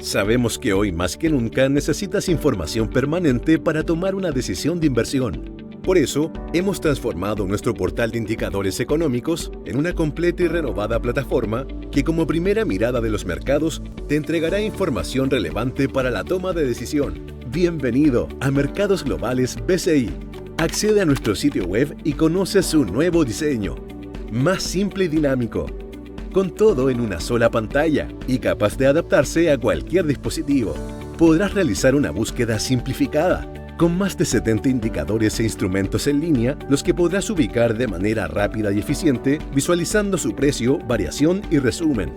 Sabemos que hoy más que nunca necesitas información permanente para tomar una decisión de inversión. Por eso, hemos transformado nuestro portal de indicadores económicos en una completa y renovada plataforma que, como primera mirada de los mercados, te entregará información relevante para la toma de decisión. Bienvenido a Mercados Globales BCI. Accede a nuestro sitio web y conoce su nuevo diseño, más simple y dinámico, con todo en una sola pantalla y capaz de adaptarse a cualquier dispositivo. Podrás realizar una búsqueda simplificada, con más de 70 indicadores e instrumentos en línea, los que podrás ubicar de manera rápida y eficiente, visualizando su precio, variación y resumen.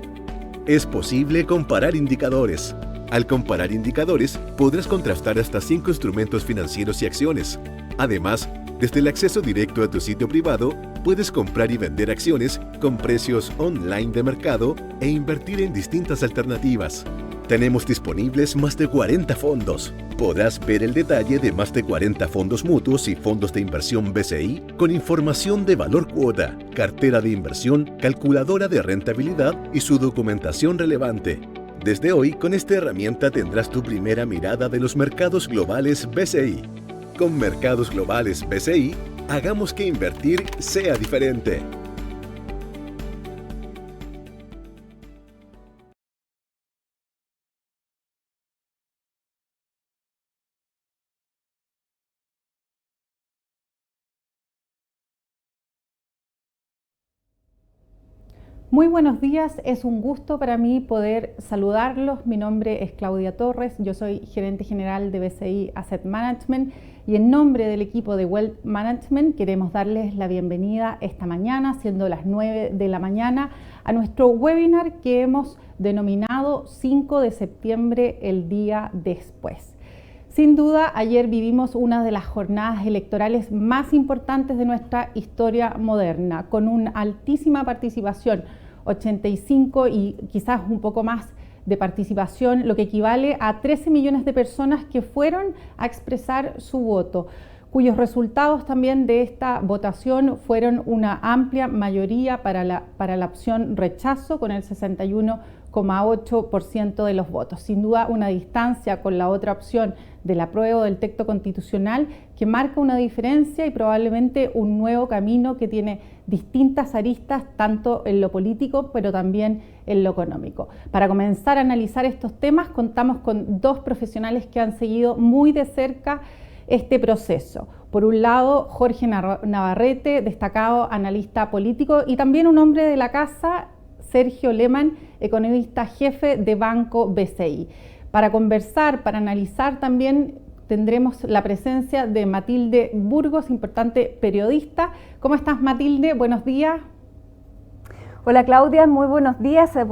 Es posible comparar indicadores. Al comparar indicadores, podrás contrastar hasta 5 instrumentos financieros y acciones. Además, desde el acceso directo a tu sitio privado, puedes comprar y vender acciones con precios online de mercado e invertir en distintas alternativas. Tenemos disponibles más de 40 fondos. Podrás ver el detalle de más de 40 fondos mutuos y fondos de inversión BCI con información de valor cuota, cartera de inversión, calculadora de rentabilidad y su documentación relevante. Desde hoy, con esta herramienta tendrás tu primera mirada de los mercados globales BCI. Con Mercados Globales BCI, hagamos que invertir sea diferente. Muy buenos días, es un gusto para mí poder saludarlos. Mi nombre es Claudia Torres, yo soy gerente general de BCI Asset Management y en nombre del equipo de Wealth Management queremos darles la bienvenida esta mañana, siendo las 9 de la mañana, a nuestro webinar que hemos denominado 5 de septiembre, el día después. Sin duda, ayer vivimos una de las jornadas electorales más importantes de nuestra historia moderna, con una altísima participación, 85 y quizás un poco más de participación, lo que equivale a 13 millones de personas que fueron a expresar su voto, cuyos resultados también de esta votación fueron una amplia mayoría para la opción rechazo, con el 61,8% de los votos. Sin duda, una distancia con la otra opción del apruebo del texto constitucional que marca una diferencia y probablemente un nuevo camino que tiene distintas aristas, tanto en lo político, pero también en lo económico. Para comenzar a analizar estos temas, contamos con dos profesionales que han seguido muy de cerca este proceso. Por un lado, Jorge Navarrete, destacado analista político, y también un hombre de la casa, Sergio Lehmann, economista jefe de Banco BCI. Para conversar, para analizar también tendremos la presencia de Matilde Burgos, importante periodista. ¿Cómo estás, Matilde? Buenos días. Hola Claudia, muy buenos días a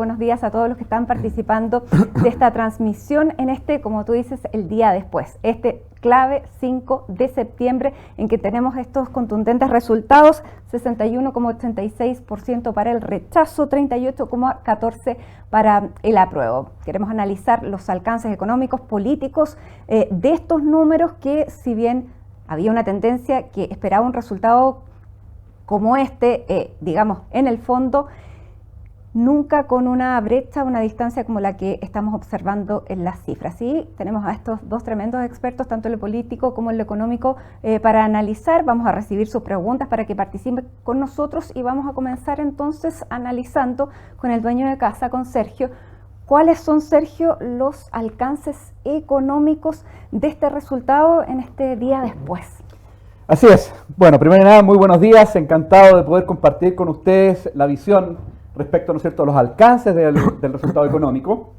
todos los que están participando de esta transmisión en este, como tú dices, el día después, este clave 5 de septiembre en que tenemos estos contundentes resultados, 61,86% para el rechazo, 38,14% para el apruebo. Queremos analizar los alcances económicos, políticos de estos números que, si bien había una tendencia que esperaba un resultado como este, digamos, en el fondo, nunca con una brecha, una distancia como la que estamos observando en las cifras. Y tenemos a estos dos tremendos expertos, tanto en lo político como en lo económico, para analizar. Vamos a recibir sus preguntas para que participen con nosotros y vamos a comenzar entonces analizando con el dueño de casa, con Sergio. ¿Cuáles son, Sergio, los alcances económicos de este resultado en este día después? Así es. Bueno, primero que nada, muy buenos días. Encantado de poder compartir con ustedes la visión respecto, ¿no es cierto?, a los alcances del resultado económico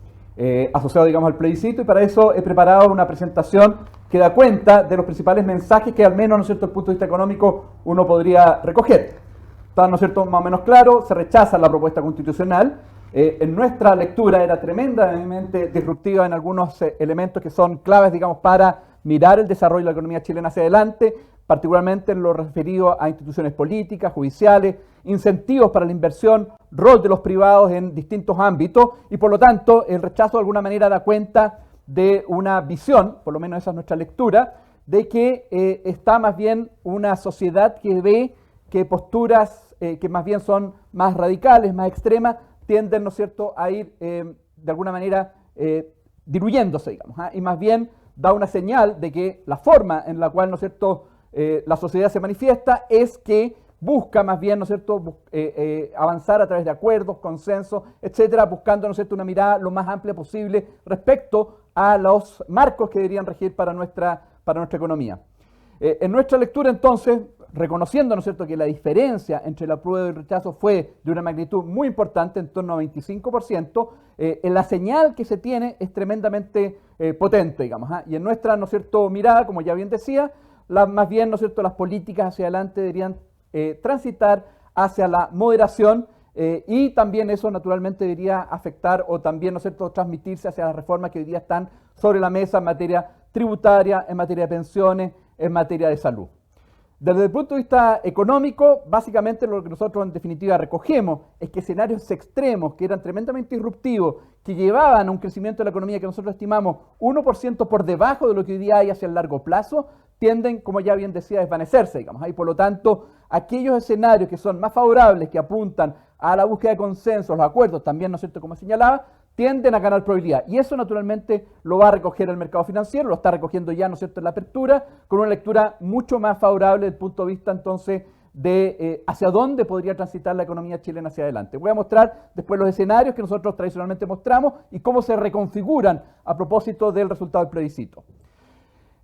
asociado, digamos, al plebiscito, y para eso he preparado una presentación que da cuenta de los principales mensajes que al menos, ¿no es cierto?, desde el punto de vista económico uno podría recoger. Está, ¿no es cierto?, más o menos claro, se rechaza la propuesta constitucional. En nuestra lectura era tremendamente disruptiva en algunos elementos que son claves, digamos, para mirar el desarrollo de la economía chilena hacia adelante, particularmente en lo referido a instituciones políticas, judiciales, incentivos para la inversión, rol de los privados en distintos ámbitos, y por lo tanto el rechazo de alguna manera da cuenta de una visión, por lo menos esa es nuestra lectura, de que está más bien una sociedad que ve que posturas que más bien son más radicales, más extremas, tienden, ¿no es cierto?, a ir de alguna manera diluyéndose, digamos, y más bien da una señal de que la forma en la cual, ¿no es cierto?, la sociedad se manifiesta es que busca más bien, ¿no es cierto?, avanzar a través de acuerdos, consensos, etcétera, buscando, ¿no es cierto?, una mirada lo más amplia posible respecto a los marcos que deberían regir para nuestra economía. En nuestra lectura, entonces, reconociendo, ¿no es cierto?, que la diferencia entre el apruebo y el rechazo fue de una magnitud muy importante, en torno a 25%, la señal que se tiene es tremendamente potente, digamos, y en nuestra, ¿no es cierto?, mirada, como ya bien decía, más bien, ¿no es cierto?, las políticas hacia adelante deberían transitar hacia la moderación, y también eso naturalmente debería afectar o también, ¿no es cierto?, transmitirse hacia las reformas que hoy día están sobre la mesa en materia tributaria, en materia de pensiones, en materia de salud. Desde el punto de vista económico, básicamente lo que nosotros en definitiva recogemos es que escenarios extremos que eran tremendamente disruptivos, que llevaban a un crecimiento de la economía que nosotros estimamos 1% por debajo de lo que hoy día hay hacia el largo plazo, tienden, como ya bien decía, a desvanecerse, digamos. Y por lo tanto, aquellos escenarios que son más favorables, que apuntan a la búsqueda de consensos, los acuerdos, también, ¿no es cierto?, como señalaba, tienden a ganar probabilidad. Y eso naturalmente lo va a recoger el mercado financiero, lo está recogiendo ya, ¿no es cierto?, en la apertura, con una lectura mucho más favorable desde el punto de vista entonces de hacia dónde podría transitar la economía chilena hacia adelante. Voy a mostrar después los escenarios que nosotros tradicionalmente mostramos y cómo se reconfiguran a propósito del resultado del plebiscito.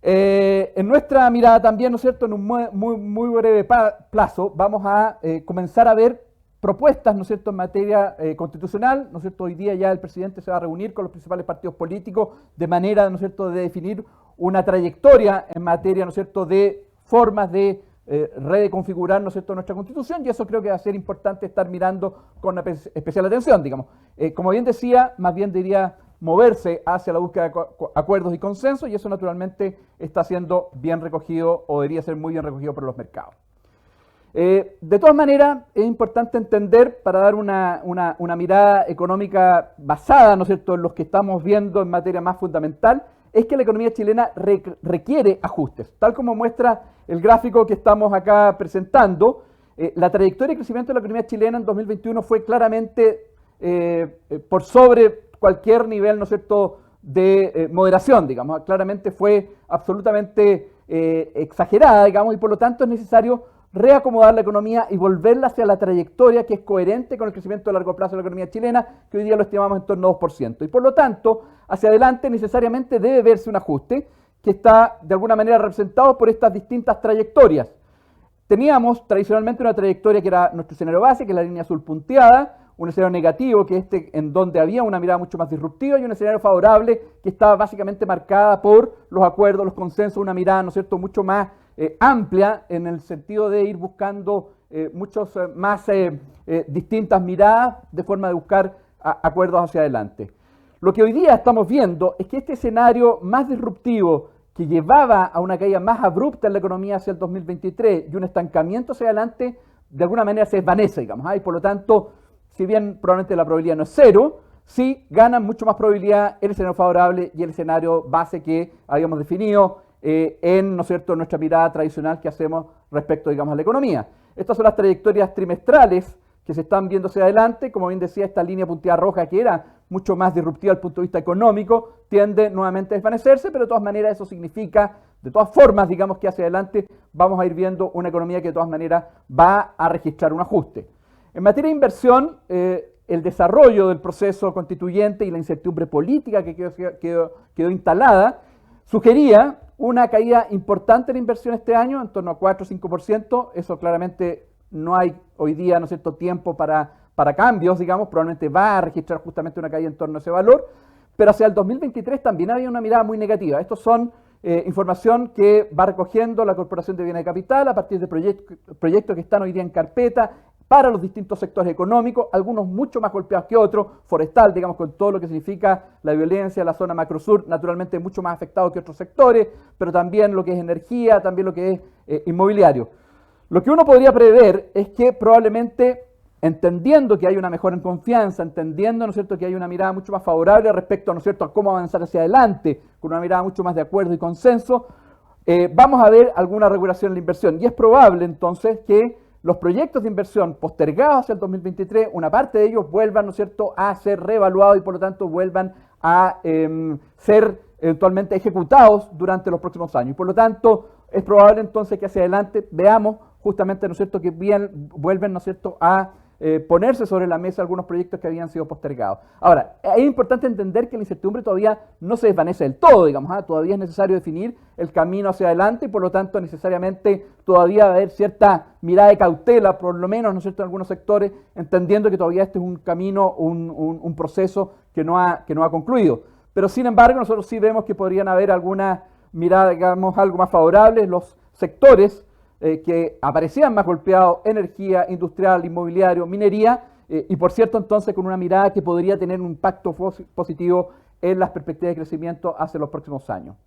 En nuestra mirada también, ¿no es cierto?, en un muy breve plazo, vamos a comenzar a ver propuestas, ¿no es cierto?, en materia constitucional, ¿no es cierto? Hoy día ya el presidente se va a reunir con los principales partidos políticos de manera, ¿no es cierto?, de definir una trayectoria en materia, ¿no es cierto?, de formas de reconfigurar, ¿no es cierto?, nuestra constitución, y eso creo que va a ser importante estar mirando con especial atención, digamos. Como bien decía, más bien debería moverse hacia la búsqueda de acuerdos y consensos, y eso naturalmente está siendo bien recogido o debería ser muy bien recogido por los mercados. De todas maneras, es importante entender, para dar una mirada económica basada, ¿no es cierto?, en los que estamos viendo en materia más fundamental, es que la economía chilena requiere ajustes. Tal como muestra el gráfico que estamos acá presentando, la trayectoria de crecimiento de la economía chilena en 2021 fue claramente por sobre cualquier nivel, ¿no es cierto?, de moderación, digamos. Claramente fue absolutamente exagerada, digamos, y por lo tanto es necesario reacomodar la economía y volverla hacia la trayectoria que es coherente con el crecimiento a largo plazo de la economía chilena, que hoy día lo estimamos en torno a 2%. Y por lo tanto, hacia adelante necesariamente debe verse un ajuste que está de alguna manera representado por estas distintas trayectorias. Teníamos tradicionalmente una trayectoria que era nuestro escenario base, que es la línea azul punteada, un escenario negativo, que en donde había una mirada mucho más disruptiva, y un escenario favorable que estaba básicamente marcada por los acuerdos, los consensos, una mirada, ¿no es cierto?, mucho más amplia en el sentido de ir buscando muchos más distintas miradas de forma de buscar acuerdos hacia adelante. Lo que hoy día estamos viendo es que este escenario más disruptivo que llevaba a una caída más abrupta en la economía hacia el 2023 y un estancamiento hacia adelante, de alguna manera se desvanece, digamos, y por lo tanto, si bien probablemente la probabilidad no es cero, sí ganan mucho más probabilidad el escenario favorable y el escenario base que habíamos definido ¿no es cierto?, nuestra mirada tradicional que hacemos respecto, digamos, a la economía. Estas son las trayectorias trimestrales que se están viendo hacia adelante. Como bien decía, esta línea punteada roja, que era mucho más disruptiva desde el punto de vista económico, tiende nuevamente a desvanecerse, pero de todas maneras eso significa, de todas formas, digamos, que hacia adelante vamos a ir viendo una economía que de todas maneras va a registrar un ajuste. En materia de inversión, el desarrollo del proceso constituyente y la incertidumbre política que quedó instalada sugería una caída importante en inversión este año, en torno a 4 o 5%. Eso claramente no hay hoy día, ¿no es cierto?, tiempo para cambios, digamos. Probablemente va a registrar justamente una caída en torno a ese valor, pero hacia el 2023 también había una mirada muy negativa. Estos son información que va recogiendo la Corporación de Bienes de Capital a partir de proyectos que están hoy día en carpeta para los distintos sectores económicos, algunos mucho más golpeados que otros, forestal, digamos, con todo lo que significa la violencia, la zona macrosur, naturalmente mucho más afectado que otros sectores, pero también lo que es energía, también lo que es inmobiliario. Lo que uno podría prever es que probablemente, entendiendo que hay una mejora en confianza, entendiendo, ¿no es cierto?, que hay una mirada mucho más favorable respecto, ¿no es cierto?, a cómo avanzar hacia adelante, con una mirada mucho más de acuerdo y consenso, vamos a ver alguna regulación en la inversión. Y es probable entonces que los proyectos de inversión postergados hacia el 2023, una parte de ellos vuelvan, ¿no es cierto?, a ser reevaluados y por lo tanto vuelvan a ser eventualmente ejecutados durante los próximos años. Y por lo tanto, es probable entonces que hacia adelante veamos justamente, ¿no es cierto?, que bien vuelven, ¿no es cierto?, a ponerse sobre la mesa algunos proyectos que habían sido postergados. Ahora, es importante entender que la incertidumbre todavía no se desvanece del todo, digamos, todavía es necesario definir el camino hacia adelante y por lo tanto necesariamente todavía va a haber cierta mirada de cautela, por lo menos, ¿no es cierto?, en algunos sectores, entendiendo que todavía este es un camino, un proceso que no ha concluido. Pero sin embargo, nosotros sí vemos que podrían haber alguna mirada, digamos, algo más favorable, los sectores que aparecían más golpeados: energía, industrial, inmobiliario, minería, y por cierto entonces con una mirada que podría tener un impacto positivo en las perspectivas de crecimiento hacia los próximos años.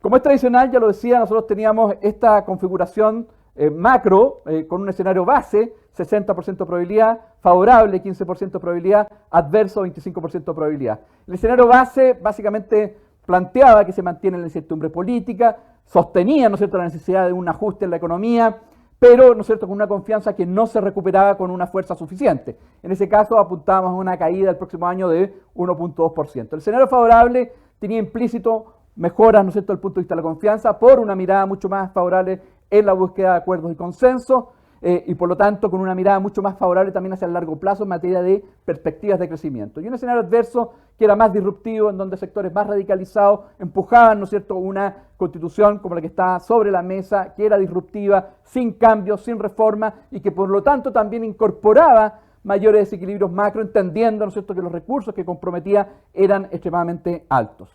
Como es tradicional, ya lo decía, nosotros teníamos esta configuración macro con un escenario base, 60% de probabilidad, favorable 15% de probabilidad, adverso 25% de probabilidad. El escenario base básicamente planteaba que se mantiene la incertidumbre política, sostenía, ¿no es cierto?, la necesidad de un ajuste en la economía, pero, ¿no es cierto?, con una confianza que no se recuperaba con una fuerza suficiente. En ese caso apuntábamos a una caída el próximo año de 1.2%. El escenario favorable tenía implícito mejoras, ¿no es cierto?, desde el punto de vista de la confianza, por una mirada mucho más favorable en la búsqueda de acuerdos y consensos, y por lo tanto con una mirada mucho más favorable también hacia el largo plazo en materia de perspectivas de crecimiento. Y un escenario adverso que era más disruptivo, en donde sectores más radicalizados empujaban, ¿no es cierto?, una constitución como la que está sobre la mesa, que era disruptiva, sin cambios, sin reforma, y que por lo tanto también incorporaba mayores desequilibrios macro, entendiendo, ¿no es cierto?, que los recursos que comprometía eran extremadamente altos.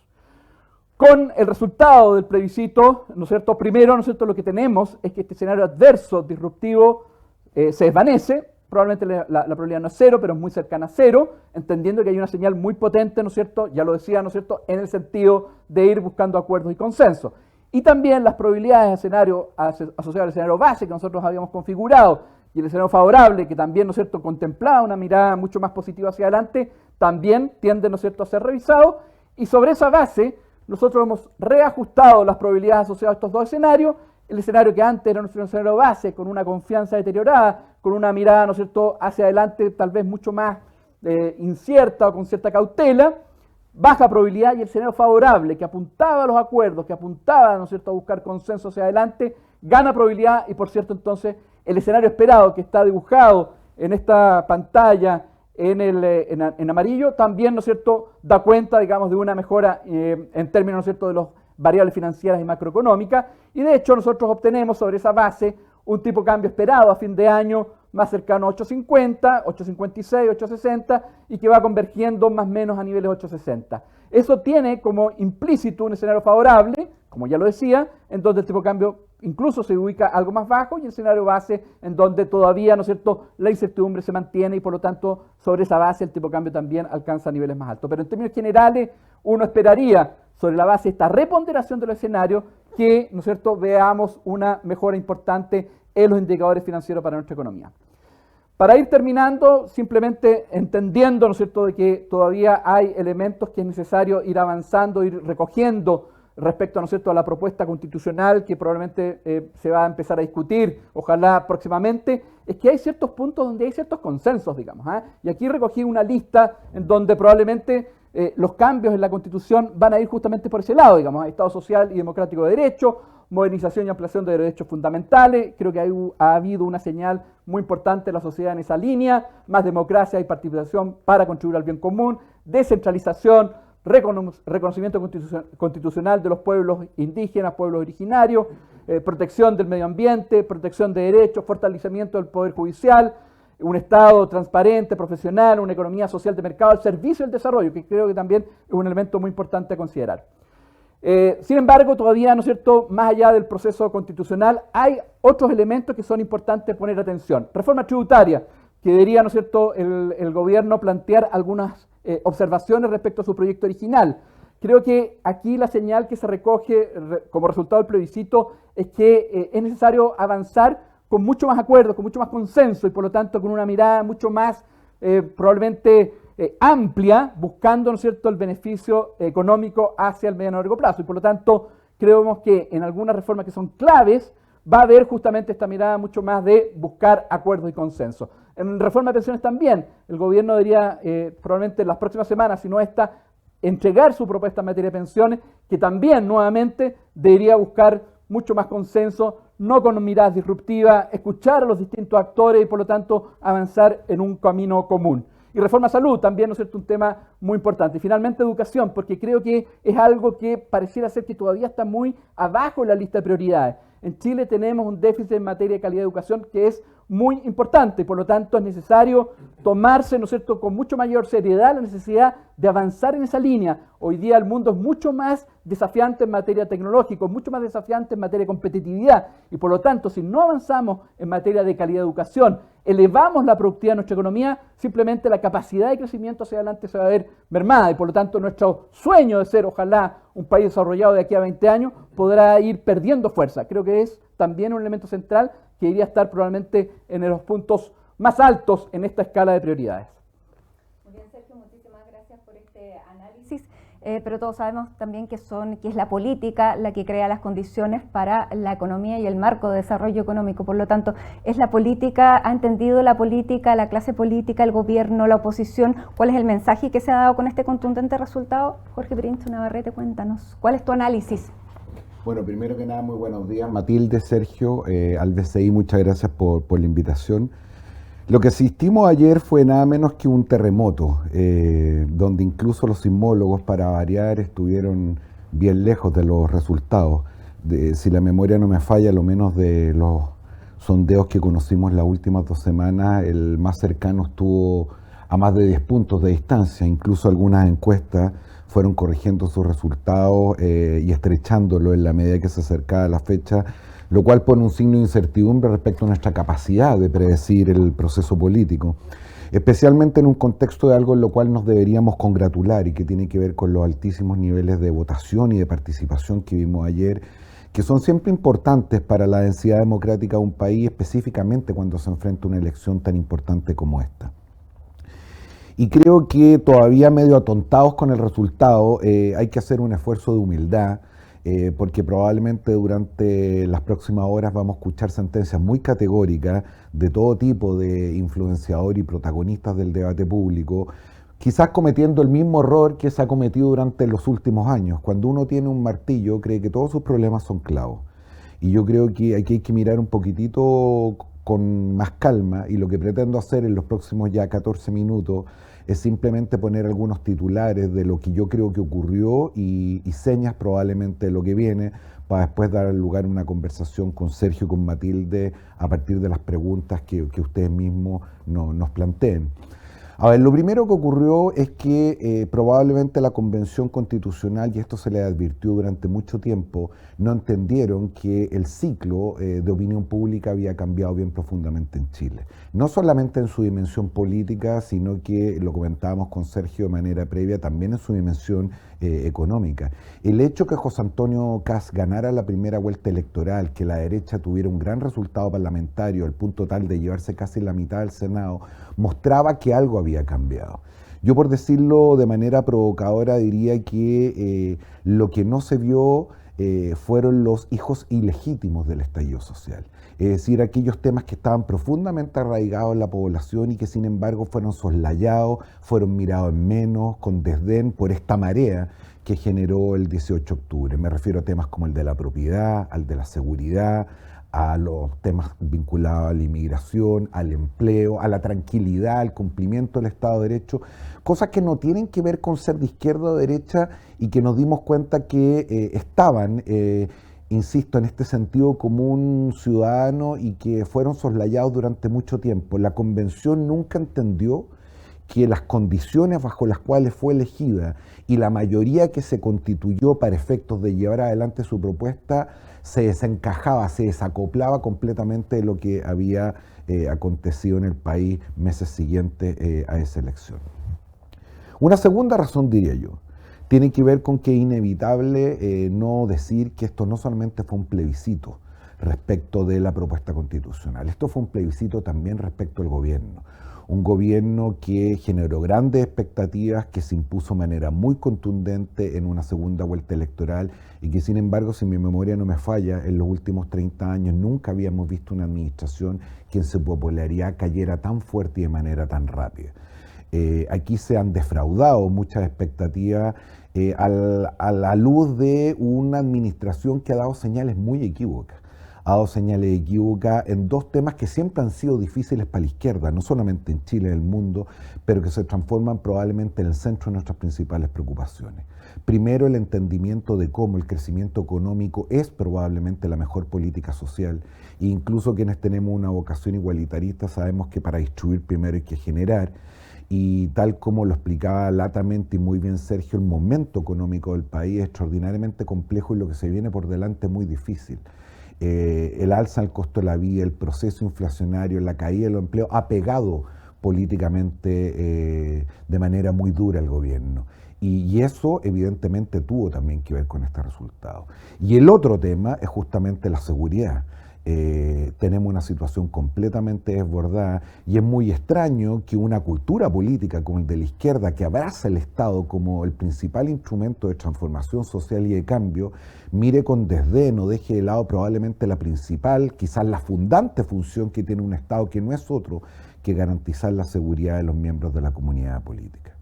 Con el resultado del plebiscito, ¿no es cierto?, primero, ¿no es cierto?, lo que tenemos es que este escenario adverso, disruptivo, se desvanece. Probablemente la probabilidad no es cero, pero es muy cercana a cero, entendiendo que hay una señal muy potente, ¿no es cierto?, ya lo decía, ¿no es cierto?, en el sentido de ir buscando acuerdos y consensos. Y también las probabilidades de escenario asociado al escenario base que nosotros habíamos configurado y el escenario favorable, que también, ¿no es cierto?, contemplaba una mirada mucho más positiva hacia adelante, también tienden, ¿no es cierto?, a ser revisados. Y sobre esa base, nosotros hemos reajustado las probabilidades asociadas a estos dos escenarios. El escenario que antes era nuestro escenario base, con una confianza deteriorada, con una mirada, ¿no es cierto?, hacia adelante tal vez mucho más incierta o con cierta cautela, baja probabilidad, y el escenario favorable, que apuntaba a los acuerdos, que apuntaba, ¿no es cierto?, a buscar consenso hacia adelante, gana probabilidad. Y por cierto entonces el escenario esperado, que está dibujado en esta pantalla en amarillo, también, ¿no es cierto?, da cuenta, digamos, de una mejora en términos, ¿no es cierto?, de las variables financieras y macroeconómicas, y de hecho nosotros obtenemos sobre esa base un tipo de cambio esperado a fin de año más cercano a 8.50, 8.56, 8.60, y que va convergiendo más o menos a niveles 8.60. Eso tiene como implícito un escenario favorable, como ya lo decía, en donde el tipo de cambio incluso se ubica algo más bajo, y el escenario base en donde todavía, ¿no es cierto?, la incertidumbre se mantiene, y por lo tanto sobre esa base el tipo de cambio también alcanza niveles más altos. Pero en términos generales uno esperaría, sobre la base de esta reponderación del escenario, que, ¿no es cierto?, veamos una mejora importante en los indicadores financieros para nuestra economía. Para ir terminando, simplemente entendiendo, ¿no es cierto?, de que todavía hay elementos que es necesario ir avanzando, ir recogiendo respecto, ¿no es cierto?, a la propuesta constitucional que probablemente se va a empezar a discutir, ojalá próximamente, es que hay ciertos puntos donde hay ciertos consensos, digamos. Y aquí recogí una lista en donde probablemente los cambios en la Constitución van a ir justamente por ese lado, digamos, Estado social y democrático de derecho, modernización y ampliación de derechos fundamentales. Creo que ha habido una señal muy importante de la sociedad en esa línea: más democracia y participación para contribuir al bien común, descentralización, reconocimiento constitucional de los pueblos indígenas, pueblos originarios, protección del medio ambiente, protección de derechos, fortalecimiento del poder judicial, un Estado transparente, profesional, una economía social de mercado al servicio del desarrollo, que creo que también es un elemento muy importante a considerar. Sin embargo, todavía, ¿no es cierto?, más allá del proceso constitucional, hay otros elementos que son importantes poner atención. Reforma tributaria, que debería, ¿no es cierto?, el gobierno plantear algunas observaciones respecto a su proyecto original. Creo que aquí la señal que se recoge como resultado del plebiscito es que es necesario avanzar con mucho más acuerdo, con mucho más consenso, y por lo tanto con una mirada mucho más probablemente amplia, buscando, ¿no es cierto?, el beneficio económico hacia el mediano y largo plazo. Y por lo tanto creemos que en algunas reformas que son claves va a haber justamente esta mirada mucho más de buscar acuerdos y consenso. En reforma de pensiones también, el gobierno debería probablemente en las próximas semanas, si no esta, entregar su propuesta en materia de pensiones, que también nuevamente debería buscar mucho más consenso, no con miradas disruptivas, escuchar a los distintos actores y por lo tanto avanzar en un camino común. Y reforma a salud también, ¿no es cierto?, un tema muy importante. Y finalmente educación, porque creo que es algo que pareciera ser que todavía está muy abajo en la lista de prioridades. En Chile tenemos un déficit en materia de calidad de educación que es muy importante, por lo tanto es necesario tomarse, ¿no es cierto?, con mucho mayor seriedad la necesidad de avanzar en esa línea. Hoy día el mundo es mucho más desafiante en materia tecnológica, mucho más desafiante en materia de competitividad y por lo tanto si no avanzamos en materia de calidad de educación, elevamos la productividad de nuestra economía, simplemente la capacidad de crecimiento hacia adelante se va a ver mermada y por lo tanto nuestro sueño de ser ojalá un país desarrollado de aquí a 20 años podrá ir perdiendo fuerza. Creo que es también un elemento central que iría a estar probablemente en los puntos más altos en esta escala de prioridades. Muy bien, Sergio, muchísimas gracias por este análisis, pero todos sabemos también que es la política la que crea las condiciones para la economía y el marco de desarrollo económico. Por lo tanto, es la política, ha entendido la política, la clase política, el gobierno, la oposición. ¿Cuál es el mensaje que se ha dado con este contundente resultado? Jorge Princho Navarrete, cuéntanos, ¿cuál es tu análisis? Bueno, primero que nada, muy buenos días. Matilde, Sergio, al BCI, muchas gracias por la invitación. Lo que asistimos ayer fue nada menos que un terremoto, donde incluso los sismólogos, para variar, estuvieron bien lejos de los resultados. Si la memoria no me falla, lo menos de los sondeos que conocimos las últimas 2 semanas, el más cercano estuvo a más de 10 puntos de distancia. Incluso algunas encuestas fueron corrigiendo sus resultados y estrechándolo en la medida que se acercaba la fecha, lo cual pone un signo de incertidumbre respecto a nuestra capacidad de predecir el proceso político, especialmente en un contexto de algo en lo cual nos deberíamos congratular y que tiene que ver con los altísimos niveles de votación y de participación que vimos ayer, que son siempre importantes para la densidad democrática de un país, específicamente cuando se enfrenta a una elección tan importante como esta. Y creo que todavía medio atontados con el resultado, hay que hacer un esfuerzo de humildad, porque probablemente durante las próximas horas vamos a escuchar sentencias muy categóricas de todo tipo de influenciadores y protagonistas del debate público, quizás cometiendo el mismo error que se ha cometido durante los últimos años. Cuando uno tiene un martillo, cree que todos sus problemas son clavos. Y yo creo que aquí hay que mirar un poquitito con más calma, y lo que pretendo hacer en los próximos ya 14 minutos es simplemente poner algunos titulares de lo que yo creo que ocurrió y señas probablemente de lo que viene, para después dar lugar a una conversación con Sergio y con Matilde a partir de las preguntas que ustedes mismos nos planteen. A ver, lo primero que ocurrió es que probablemente la Convención Constitucional, y esto se le advirtió durante mucho tiempo, no entendieron que el ciclo de opinión pública había cambiado bien profundamente en Chile. No solamente en su dimensión política, sino que, lo comentábamos con Sergio de manera previa, también en su dimensión económica. El hecho que José Antonio Kast ganara la primera vuelta electoral, que la derecha tuviera un gran resultado parlamentario, al punto tal de llevarse casi la mitad del Senado, mostraba que algo había cambiado. Yo, por decirlo de manera provocadora, diría que lo que no se vio fueron los hijos ilegítimos del estallido social. Es decir, aquellos temas que estaban profundamente arraigados en la población y que sin embargo fueron soslayados, fueron mirados en menos, con desdén por esta marea que generó el 18 de octubre. Me refiero a temas como el de la propiedad, al de la seguridad, a los temas vinculados a la inmigración, al empleo, a la tranquilidad, al cumplimiento del Estado de Derecho, cosas que no tienen que ver con ser de izquierda o derecha y que nos dimos cuenta que estaban, insisto, en este sentido común ciudadano y que fueron soslayados durante mucho tiempo. La Convención nunca entendió que las condiciones bajo las cuales fue elegida y la mayoría que se constituyó para efectos de llevar adelante su propuesta se desencajaba, se desacoplaba completamente de lo que había acontecido en el país meses siguientes a esa elección. Una segunda razón, diría yo, tiene que ver con que es inevitable no decir que esto no solamente fue un plebiscito respecto de la propuesta constitucional, esto fue un plebiscito también respecto al gobierno. Un gobierno que generó grandes expectativas, que se impuso de manera muy contundente en una segunda vuelta electoral y que sin embargo, si mi memoria no me falla, en los últimos 30 años nunca habíamos visto una administración que en su popularidad cayera tan fuerte y de manera tan rápida. Aquí se han defraudado muchas expectativas a la luz de una administración que ha dado señales muy equívocas. Ha dado señales equívocas en dos temas que siempre han sido difíciles para la izquierda, no solamente en Chile, en el mundo, pero que se transforman probablemente en el centro de nuestras principales preocupaciones. Primero, el entendimiento de cómo el crecimiento económico es probablemente la mejor política social. E incluso quienes tenemos una vocación igualitarista sabemos que para distribuir primero hay que generar. Y tal como lo explicaba latamente y muy bien Sergio, el momento económico del país es extraordinariamente complejo y lo que se viene por delante es muy difícil. El alza del costo de la vida, el proceso inflacionario, la caída de los empleos ha pegado políticamente de manera muy dura al gobierno. Y eso evidentemente tuvo también que ver con este resultado. Y el otro tema es justamente la seguridad. Tenemos una situación completamente desbordada y es muy extraño que una cultura política como el de la izquierda, que abraza el Estado como el principal instrumento de transformación social y de cambio, mire con desdén o deje de lado probablemente la principal, quizás la fundante función que tiene un Estado, que no es otro que garantizar la seguridad de los miembros de la comunidad política.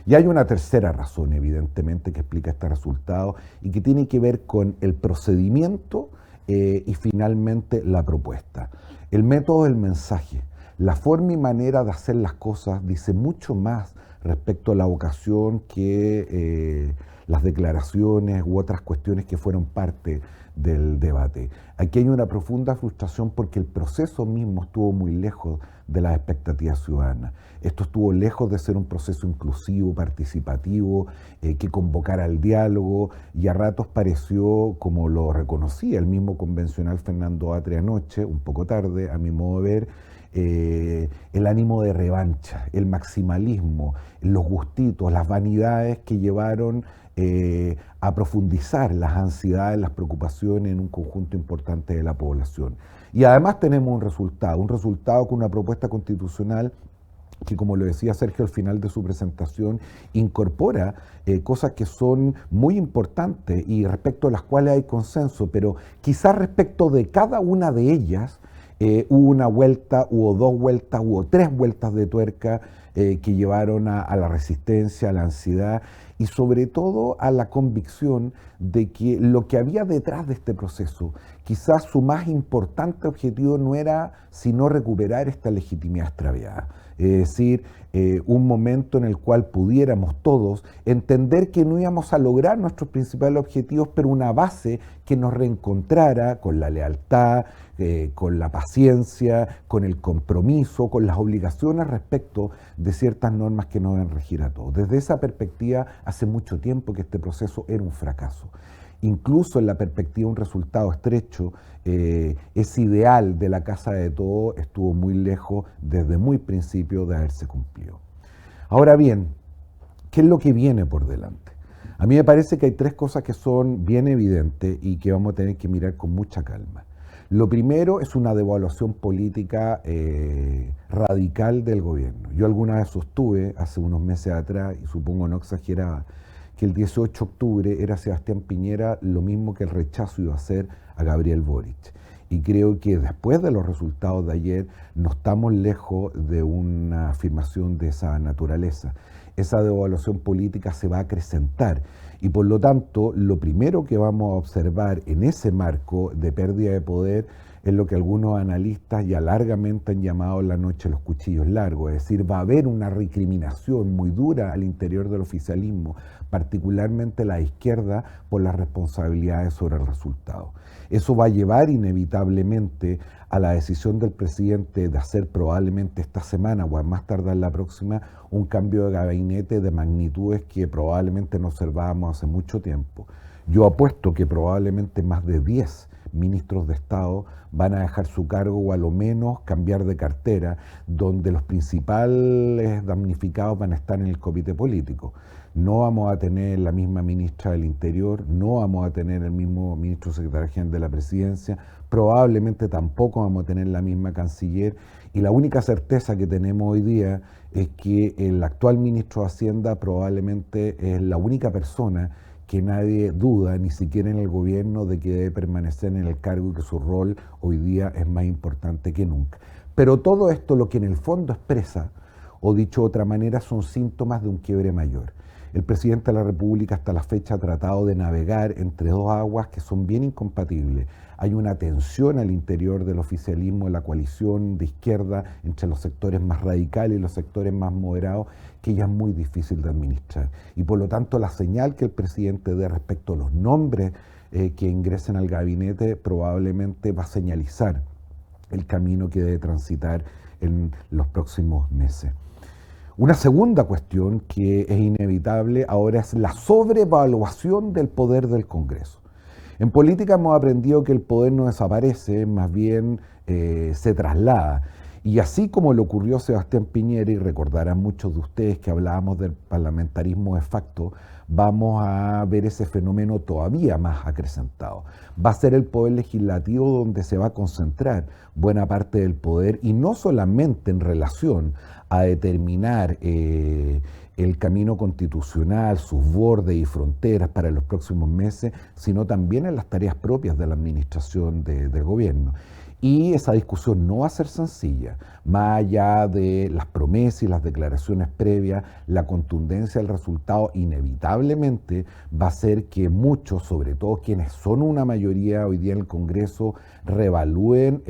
Y hay una tercera razón, evidentemente, que explica este resultado y que tiene que ver con el procedimiento y finalmente la propuesta. El método del mensaje, la forma y manera de hacer las cosas dice mucho más respecto a la vocación que las declaraciones u otras cuestiones que fueron parte del debate. Aquí hay una profunda frustración porque el proceso mismo estuvo muy lejos de las expectativas ciudadanas. Esto estuvo lejos de ser un proceso inclusivo, participativo, que convocara al diálogo, y a ratos pareció, como lo reconocía el mismo convencional Fernando Atria anoche, un poco tarde, a mi modo de ver, el ánimo de revancha, el maximalismo, los gustitos, las vanidades que llevaron a profundizar las ansiedades, las preocupaciones en un conjunto importante de la población. Y además tenemos un resultado con una propuesta constitucional que, como lo decía Sergio al final de su presentación, incorpora cosas que son muy importantes y respecto a las cuales hay consenso, pero quizás respecto de cada una de ellas hubo una vuelta, hubo dos vueltas, hubo tres vueltas de tuerca que llevaron a la resistencia, a la ansiedad y sobre todo a la convicción de que lo que había detrás de este proceso, quizás su más importante objetivo no era sino recuperar esta legitimidad extraviada. Es decir, un momento en el cual pudiéramos todos entender que no íbamos a lograr nuestros principales objetivos, pero una base que nos reencontrara con la lealtad, con la paciencia, con el compromiso, con las obligaciones respecto de ciertas normas que nos deben regir a todos. Desde esa perspectiva, hace mucho tiempo que este proceso era un fracaso. Incluso en la perspectiva de un resultado estrecho, ese ideal de la casa de todos estuvo muy lejos desde muy principio de haberse cumplido. Ahora bien, ¿qué es lo que viene por delante? A mí me parece que hay tres cosas que son bien evidentes y que vamos a tener que mirar con mucha calma. Lo primero es una devaluación política radical del gobierno. Yo alguna vez sostuve, hace unos meses atrás, y supongo no exageraba, que el 18 de octubre era Sebastián Piñera lo mismo que el rechazo iba a ser a Gabriel Boric. Y creo que después de los resultados de ayer no estamos lejos de una afirmación de esa naturaleza. Esa devaluación política se va a acrecentar y por lo tanto lo primero que vamos a observar en ese marco de pérdida de poder es lo que algunos analistas ya largamente han llamado la noche de los cuchillos largos, es decir, va a haber una recriminación muy dura al interior del oficialismo, particularmente la izquierda, por las responsabilidades sobre el resultado. Eso va a llevar inevitablemente a la decisión del presidente de hacer probablemente esta semana o a más tardar la próxima un cambio de gabinete de magnitudes que probablemente no observábamos hace mucho tiempo. Yo apuesto que probablemente más de 10 ministros de Estado van a dejar su cargo o a lo menos cambiar de cartera, donde los principales damnificados van a estar en el comité político. No vamos a tener la misma ministra del Interior, no vamos a tener el mismo ministro secretario general de la Presidencia, probablemente tampoco vamos a tener la misma canciller, y la única certeza que tenemos hoy día es que el actual ministro de Hacienda probablemente es la única persona que nadie duda, ni siquiera en el gobierno, de que debe permanecer en el cargo y que su rol hoy día es más importante que nunca. Pero todo esto lo que en el fondo expresa o dicho de otra manera, son síntomas de un quiebre mayor. El presidente de la República hasta la fecha ha tratado de navegar entre dos aguas que son bien incompatibles. Hay una tensión al interior del oficialismo, de la coalición de izquierda, entre los sectores más radicales y los sectores más moderados, que ya es muy difícil de administrar. Y por lo tanto la señal que el presidente dé respecto a los nombres que ingresen al gabinete probablemente va a señalizar el camino que debe transitar en los próximos meses. Una segunda cuestión que es inevitable ahora es la sobrevaluación del poder del Congreso. En política hemos aprendido que el poder no desaparece, más bien se traslada. Y así como le ocurrió a Sebastián Piñera, y recordarán muchos de ustedes que hablábamos del parlamentarismo de facto, vamos a ver ese fenómeno todavía más acrecentado. Va a ser el poder legislativo donde se va a concentrar buena parte del poder, y no solamente en relación a determinar el camino constitucional, sus bordes y fronteras para los próximos meses, sino también en las tareas propias de la administración del gobierno. Y esa discusión no va a ser sencilla, más allá de las promesas y las declaraciones previas, la contundencia del resultado inevitablemente va a ser que muchos, sobre todo quienes son una mayoría hoy día en el Congreso, reevalúen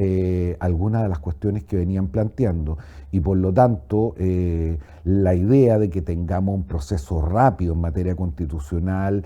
algunas de las cuestiones que venían planteando, y por lo tanto la idea de que tengamos un proceso rápido en materia constitucional,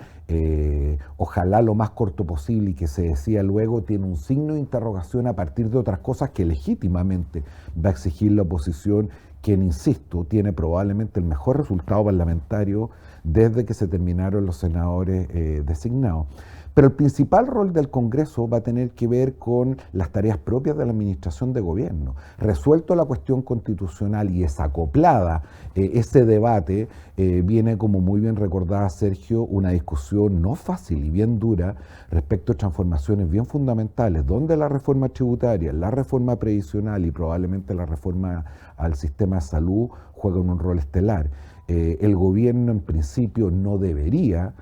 ojalá lo más corto posible y que se decida luego, tiene un signo de interrogación a partir de otras cosas que legítimamente va a exigir la oposición, quien, insisto, tiene probablemente el mejor resultado parlamentario desde que se terminaron los senadores designados. Pero el principal rol del Congreso va a tener que ver con las tareas propias de la administración de gobierno. Resuelto la cuestión constitucional y desacoplada ese debate, viene, como muy bien recordaba Sergio, una discusión no fácil y bien dura respecto a transformaciones bien fundamentales, donde la reforma tributaria, la reforma previsional y probablemente la reforma al sistema de salud juegan un rol estelar. El gobierno en principio no debería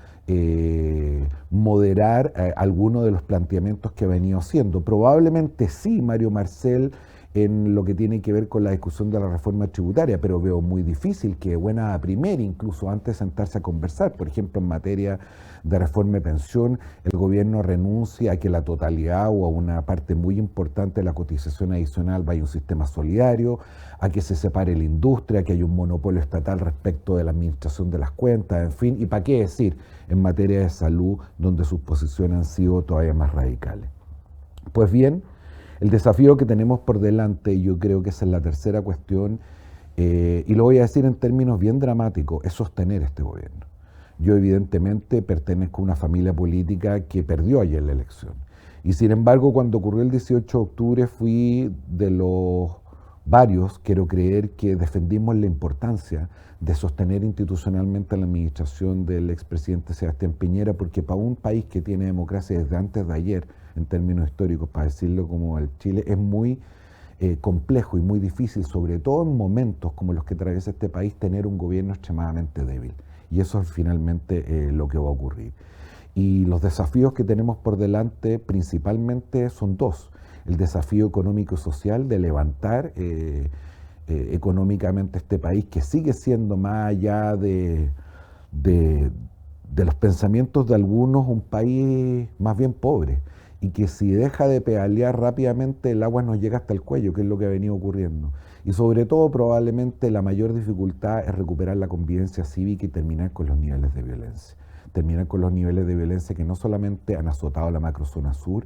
moderar algunos de los planteamientos que ha venido haciendo. Probablemente sí, Mario Marcel, en lo que tiene que ver con la discusión de la reforma tributaria, pero veo muy difícil que de buena a primera, incluso antes de sentarse a conversar, por ejemplo, en materia de reforma de pensión, el gobierno renuncie a que la totalidad o a una parte muy importante de la cotización adicional vaya a un sistema solidario, a que se separe la industria, que haya un monopolio estatal respecto de la administración de las cuentas, en fin, y para qué decir en materia de salud, donde sus posiciones han sido todavía más radicales. Pues bien, el desafío que tenemos por delante, y yo creo que esa es la tercera cuestión, y lo voy a decir en términos bien dramáticos, es sostener este gobierno. Yo evidentemente pertenezco a una familia política que perdió ayer la elección. Y sin embargo, cuando ocurrió el 18 de octubre, fui de los varios, quiero creer, que defendimos la importancia de sostener institucionalmente la administración del expresidente Sebastián Piñera, porque para un país que tiene democracia desde antes de ayer, en términos históricos, para decirlo como el Chile, es muy complejo y muy difícil, sobre todo en momentos como los que atraviesa este país, tener un gobierno extremadamente débil. Y eso es finalmente lo que va a ocurrir. Y los desafíos que tenemos por delante principalmente son dos. El desafío económico y social de levantar económicamente este país, que sigue siendo, más allá de los pensamientos de algunos, un país más bien pobre, y que si deja de pedalear rápidamente el agua nos llega hasta el cuello, que es lo que ha venido ocurriendo. Y sobre todo probablemente la mayor dificultad es recuperar la convivencia cívica y terminar con los niveles de violencia. Terminar con los niveles de violencia que no solamente han azotado la macrozona sur,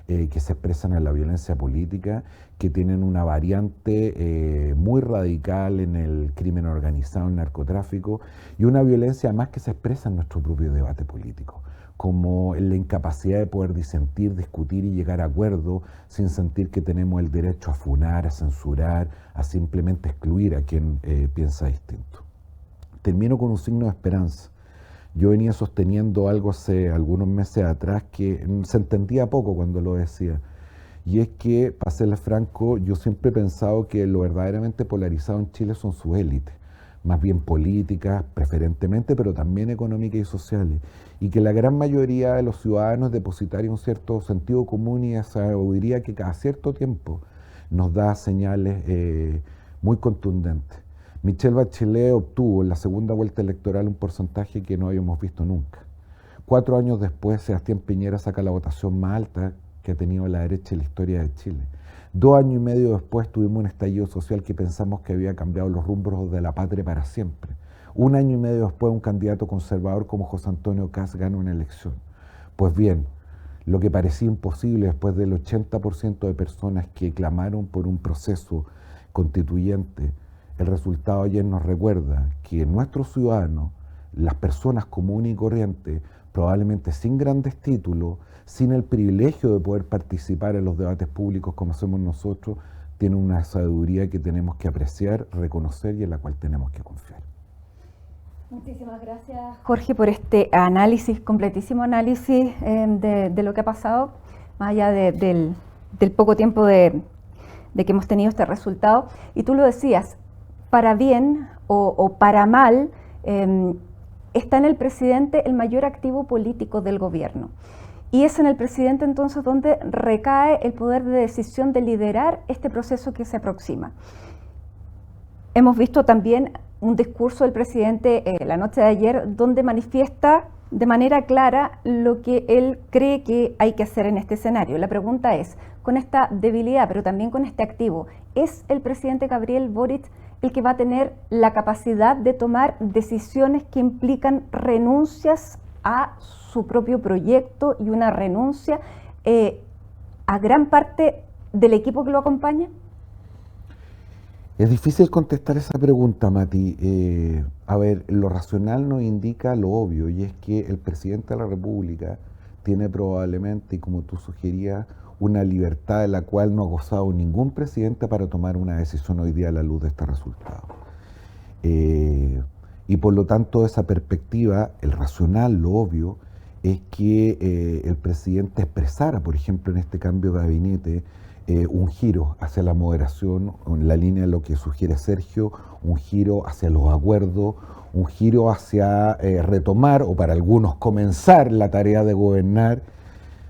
que se expresan en la violencia política, que tienen una variante muy radical en el crimen organizado, el narcotráfico, y una violencia además que se expresa en nuestro propio debate político, como en la incapacidad de poder disentir, discutir y llegar a acuerdos sin sentir que tenemos el derecho a funar, a censurar, a simplemente excluir a quien piensa distinto. Termino con un signo de esperanza. Yo venía sosteniendo algo hace algunos meses atrás que se entendía poco cuando lo decía. Y es que, para serles franco, yo siempre he pensado que lo verdaderamente polarizado en Chile son sus élites, más bien políticas, preferentemente, pero también económicas y sociales. Y que la gran mayoría de los ciudadanos depositaria un cierto sentido común y esa sabiduría que cada cierto tiempo nos da señales muy contundentes. Michelle Bachelet obtuvo en la segunda vuelta electoral un porcentaje que no habíamos visto nunca. 4 años después, Sebastián Piñera saca la votación más alta que ha tenido la derecha en la historia de Chile. 2 años y medio después tuvimos un estallido social que pensamos que había cambiado los rumbos de la patria para siempre. 1 año y medio después, un candidato conservador como José Antonio Kast gana una elección. Pues bien, lo que parecía imposible después del 80% de personas que clamaron por un proceso constituyente, el resultado ayer nos recuerda que nuestros ciudadanos, las personas comunes y corrientes, probablemente sin grandes títulos, sin el privilegio de poder participar en los debates públicos como hacemos nosotros, tienen una sabiduría que tenemos que apreciar, reconocer y en la cual tenemos que confiar. Muchísimas gracias, Jorge, por este análisis, completísimo análisis de lo que ha pasado, más allá del poco tiempo de que hemos tenido este resultado. Y tú lo decías, para bien o para mal, está en el presidente el mayor activo político del gobierno. Y es en el presidente entonces donde recae el poder de decisión de liderar este proceso que se aproxima. Hemos visto también un discurso del presidente la noche de ayer donde manifiesta de manera clara lo que él cree que hay que hacer en este escenario. La pregunta es, con esta debilidad, pero también con este activo, ¿es el presidente Gabriel Boric el que va a tener la capacidad de tomar decisiones que implican renuncias a su propio proyecto y una renuncia a gran parte del equipo que lo acompaña? Es difícil contestar esa pregunta, Mati. A ver, lo racional nos indica lo obvio, y es que el presidente de la República tiene probablemente, y como tú sugerías, una libertad de la cual no ha gozado ningún presidente para tomar una decisión hoy día a la luz de este resultado. Y por lo tanto, esa perspectiva, el racional, lo obvio, es que el presidente expresara, por ejemplo, en este cambio de gabinete, un giro hacia la moderación, en la línea de lo que sugiere Sergio, un giro hacia los acuerdos, un giro hacia retomar, o para algunos comenzar, la tarea de gobernar.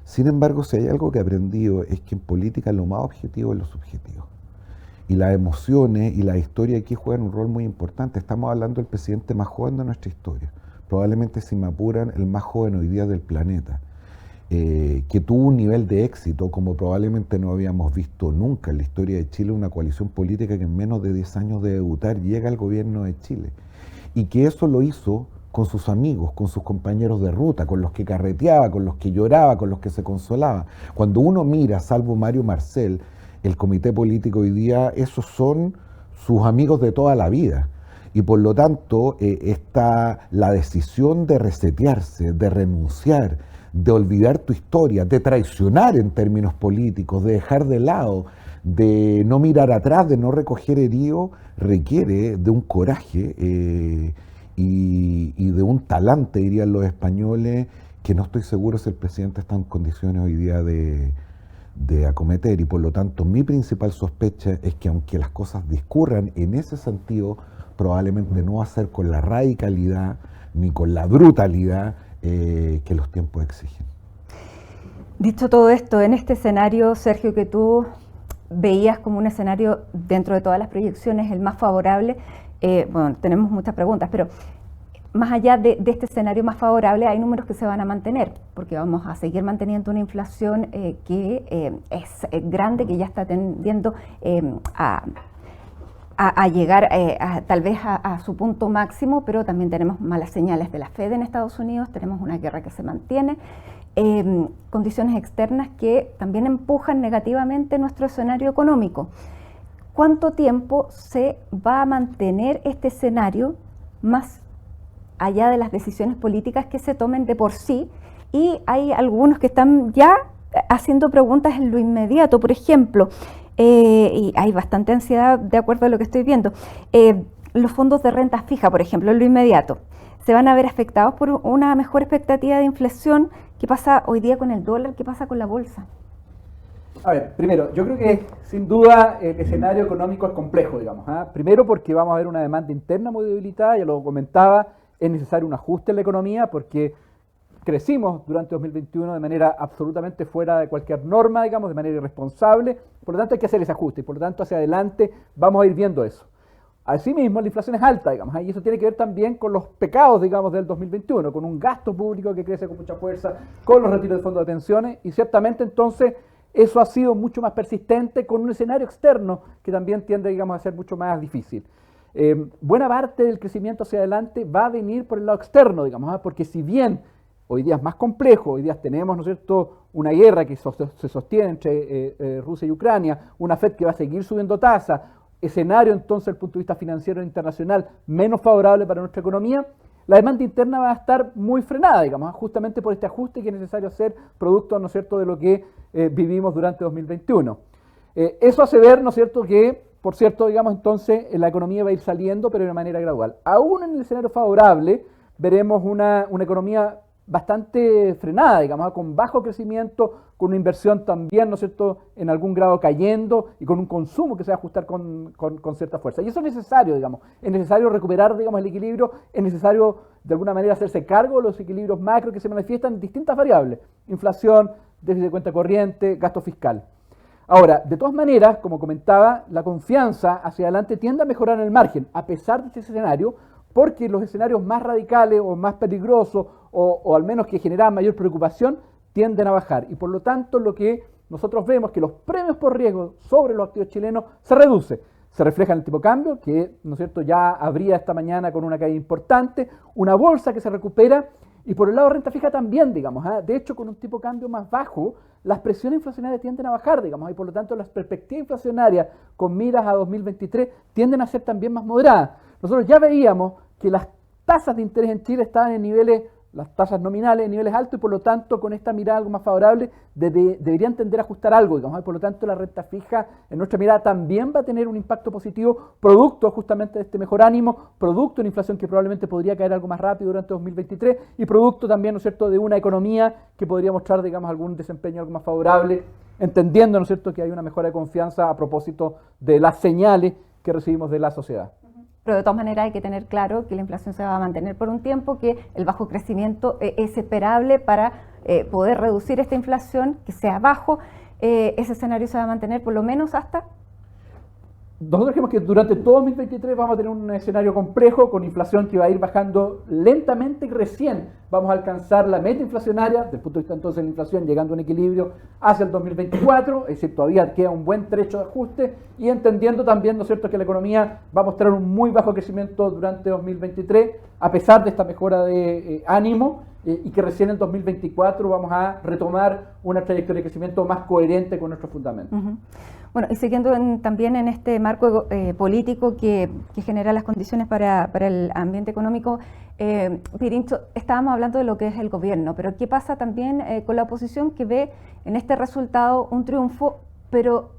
Sin embargo, si hay algo que he aprendido es que en política lo más objetivo es lo subjetivo. Y las emociones y la historia aquí juegan un rol muy importante. Estamos hablando del presidente más joven de nuestra historia, probablemente, si me apuran, el más joven hoy día del planeta. Que tuvo un nivel de éxito como probablemente no habíamos visto nunca en la historia de Chile, una coalición política que en menos de 10 años de debutar llega al gobierno de Chile. Y que eso lo hizo con sus amigos, con sus compañeros de ruta, con los que carreteaba, con los que lloraba, con los que se consolaba. Cuando uno mira, salvo Mario Marcel, el comité político hoy día, esos son sus amigos de toda la vida. Y por lo tanto, está la decisión de resetearse, de renunciar, de olvidar tu historia, de traicionar en términos políticos, de dejar de lado, de no mirar atrás, de no recoger herido, requiere de un coraje y de un talante, dirían los españoles, que no estoy seguro si el presidente está en condiciones hoy día de acometer. Y por lo tanto, mi principal sospecha es que aunque las cosas discurran en ese sentido, probablemente no va a ser con la radicalidad ni con la brutalidad que los tiempos exigen. Dicho todo esto, en este escenario, Sergio, que tú veías como un escenario dentro de todas las proyecciones el más favorable, bueno, tenemos muchas preguntas, pero más allá de este escenario más favorable, hay números que se van a mantener, porque vamos a seguir manteniendo una inflación que es grande, que ya está tendiendo a llegar tal vez a su punto máximo, pero también tenemos malas señales de la Fed en Estados Unidos, tenemos una guerra que se mantiene, condiciones externas que también empujan negativamente nuestro escenario económico. ¿Cuánto tiempo se va a mantener este escenario más allá de las decisiones políticas que se tomen de por sí? Y hay algunos que están ya haciendo preguntas en lo inmediato, por ejemplo, y hay bastante ansiedad de acuerdo a lo que estoy viendo. Los fondos de renta fija, por ejemplo, en lo inmediato, ¿se van a ver afectados por una mejor expectativa de inflación? ¿Qué pasa hoy día con el dólar? ¿Qué pasa con la bolsa? A ver, primero, yo creo que sin duda el escenario económico es complejo, digamos. Primero porque vamos a ver una demanda interna muy debilitada, ya lo comentaba, es necesario un ajuste en la economía porque crecimos durante 2021 de manera absolutamente fuera de cualquier norma, digamos, de manera irresponsable, por lo tanto hay que hacer ese ajuste y por lo tanto hacia adelante vamos a ir viendo eso. Asimismo, la inflación es alta, digamos, y eso tiene que ver también con los pecados, digamos, del 2021, con un gasto público que crece con mucha fuerza, con los retiros de fondos de pensiones, y ciertamente entonces eso ha sido mucho más persistente con un escenario externo que también tiende, digamos, a ser mucho más difícil. Buena parte del crecimiento hacia adelante va a venir por el lado externo, digamos, porque si bien hoy día es más complejo, hoy día tenemos, ¿no es cierto?, una guerra que se sostiene entre Rusia y Ucrania, una Fed que va a seguir subiendo tasas, escenario entonces desde el punto de vista financiero internacional menos favorable para nuestra economía, la demanda interna va a estar muy frenada, digamos, justamente por este ajuste que es necesario hacer producto, ¿no es cierto?, de lo que vivimos durante 2021. Eso hace ver, ¿no es cierto?, que, por cierto, digamos, entonces la economía va a ir saliendo, pero de una manera gradual. Aún en el escenario favorable, veremos una economía bastante frenada, digamos, con bajo crecimiento, con una inversión también, ¿no es cierto?, en algún grado cayendo y con un consumo que se va a ajustar con cierta fuerza. Y eso es necesario, digamos, es necesario recuperar, digamos, el equilibrio, es necesario de alguna manera hacerse cargo de los equilibrios macro que se manifiestan en distintas variables, inflación, déficit de cuenta corriente, gasto fiscal. Ahora, de todas maneras, como comentaba, la confianza hacia adelante tiende a mejorar en el margen, a pesar de este escenario, porque los escenarios más radicales o más peligrosos o al menos que generan mayor preocupación tienden a bajar. Y por lo tanto lo que nosotros vemos es que los premios por riesgo sobre los activos chilenos se reduce. Se refleja en el tipo de cambio, que, ¿no es cierto?, ya habría esta mañana con una caída importante, una bolsa que se recupera, y por el lado de renta fija también, digamos. De hecho, con un tipo de cambio más bajo, las presiones inflacionarias tienden a bajar, digamos, y por lo tanto las perspectivas inflacionarias con miras a 2023 tienden a ser también más moderadas. Nosotros ya veíamos que las tasas de interés en Chile estaban en niveles, las tasas nominales en niveles altos, y por lo tanto con esta mirada algo más favorable deberían tender a ajustar algo, digamos, y por lo tanto la renta fija en nuestra mirada también va a tener un impacto positivo, producto justamente de este mejor ánimo, producto de una inflación que probablemente podría caer algo más rápido durante 2023 y producto también, ¿no es cierto?, de una economía que podría mostrar, digamos, algún desempeño algo más favorable, entendiendo, ¿no es cierto?, que hay una mejora de confianza a propósito de las señales que recibimos de la sociedad. Pero de todas maneras hay que tener claro que la inflación se va a mantener por un tiempo, que el bajo crecimiento es esperable para poder reducir esta inflación, que sea bajo. Ese escenario se va a mantener por lo menos hasta... Nosotros creemos que durante todo 2023 vamos a tener un escenario complejo con inflación que va a ir bajando lentamente y recién vamos a alcanzar la meta inflacionaria, desde el punto de vista entonces de la inflación, llegando a un equilibrio hacia el 2024, es decir, todavía queda un buen trecho de ajuste y entendiendo también, ¿no es cierto?, que la economía va a mostrar un muy bajo crecimiento durante 2023, a pesar de esta mejora de ánimo, y que recién en 2024 vamos a retomar una trayectoria de crecimiento más coherente con nuestros fundamentos. Bueno, y siguiendo también en este marco político que genera las condiciones para el ambiente económico, Pirincho, estábamos hablando de lo que es el gobierno, pero ¿qué pasa también con la oposición que ve en este resultado un triunfo, pero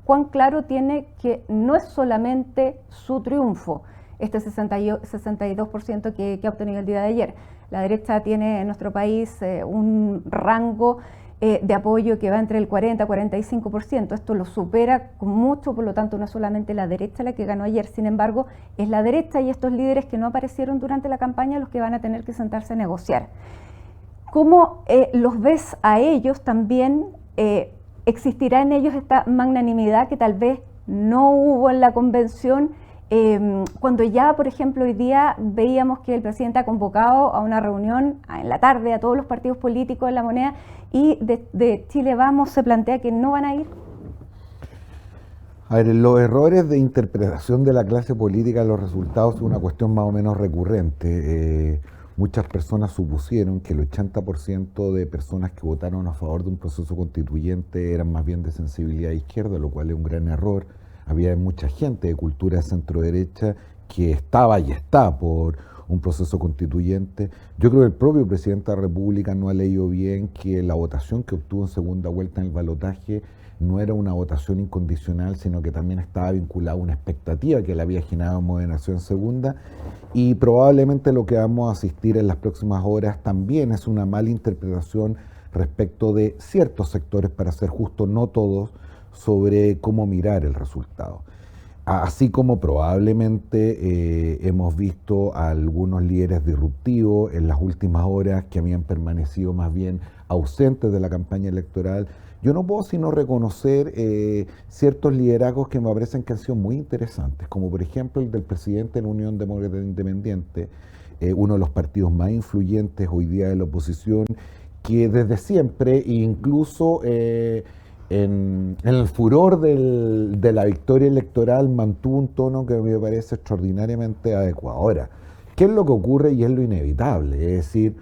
cuán claro tiene que no es solamente su triunfo, este 62% que ha obtenido el día de ayer? La derecha tiene en nuestro país un rango de apoyo que va entre el 40 y 45%. Esto lo supera con mucho, por lo tanto no es solamente la derecha la que ganó ayer, sin embargo es la derecha y estos líderes que no aparecieron durante la campaña los que van a tener que sentarse a negociar. ¿Cómo los ves a ellos también? ¿Existirá en ellos esta magnanimidad que tal vez no hubo en la convención? Cuando ya, por ejemplo, hoy día veíamos que el presidente ha convocado a una reunión en la tarde a todos los partidos políticos de La Moneda y de Chile Vamos se plantea que no van a ir. A ver, los errores de interpretación de la clase política de los resultados es una cuestión más o menos recurrente. Muchas personas supusieron que el 80% de personas que votaron a favor de un proceso constituyente eran más bien de sensibilidad izquierda, lo cual es un gran error. Había mucha gente de cultura centro-derecha que estaba y está por un proceso constituyente. Yo creo que el propio presidente de la República no ha leído bien que la votación que obtuvo en segunda vuelta en el balotaje no era una votación incondicional, sino que también estaba vinculada a una expectativa que le había generado Moderación Segunda, y probablemente lo que vamos a asistir en las próximas horas también es una mala interpretación respecto de ciertos sectores, para ser justo, no todos, sobre cómo mirar el resultado. Así como probablemente hemos visto a algunos líderes disruptivos en las últimas horas que habían permanecido más bien ausentes de la campaña electoral, yo no puedo sino reconocer ciertos liderazgos que me parecen que han sido muy interesantes, como por ejemplo el del presidente de la Unión Demócrata Independiente, uno de los partidos más influyentes hoy día de la oposición, que desde siempre, incluso en el furor de la victoria electoral, mantuvo un tono que me parece extraordinariamente adecuado. Ahora, ¿qué es lo que ocurre y es lo inevitable? Es decir,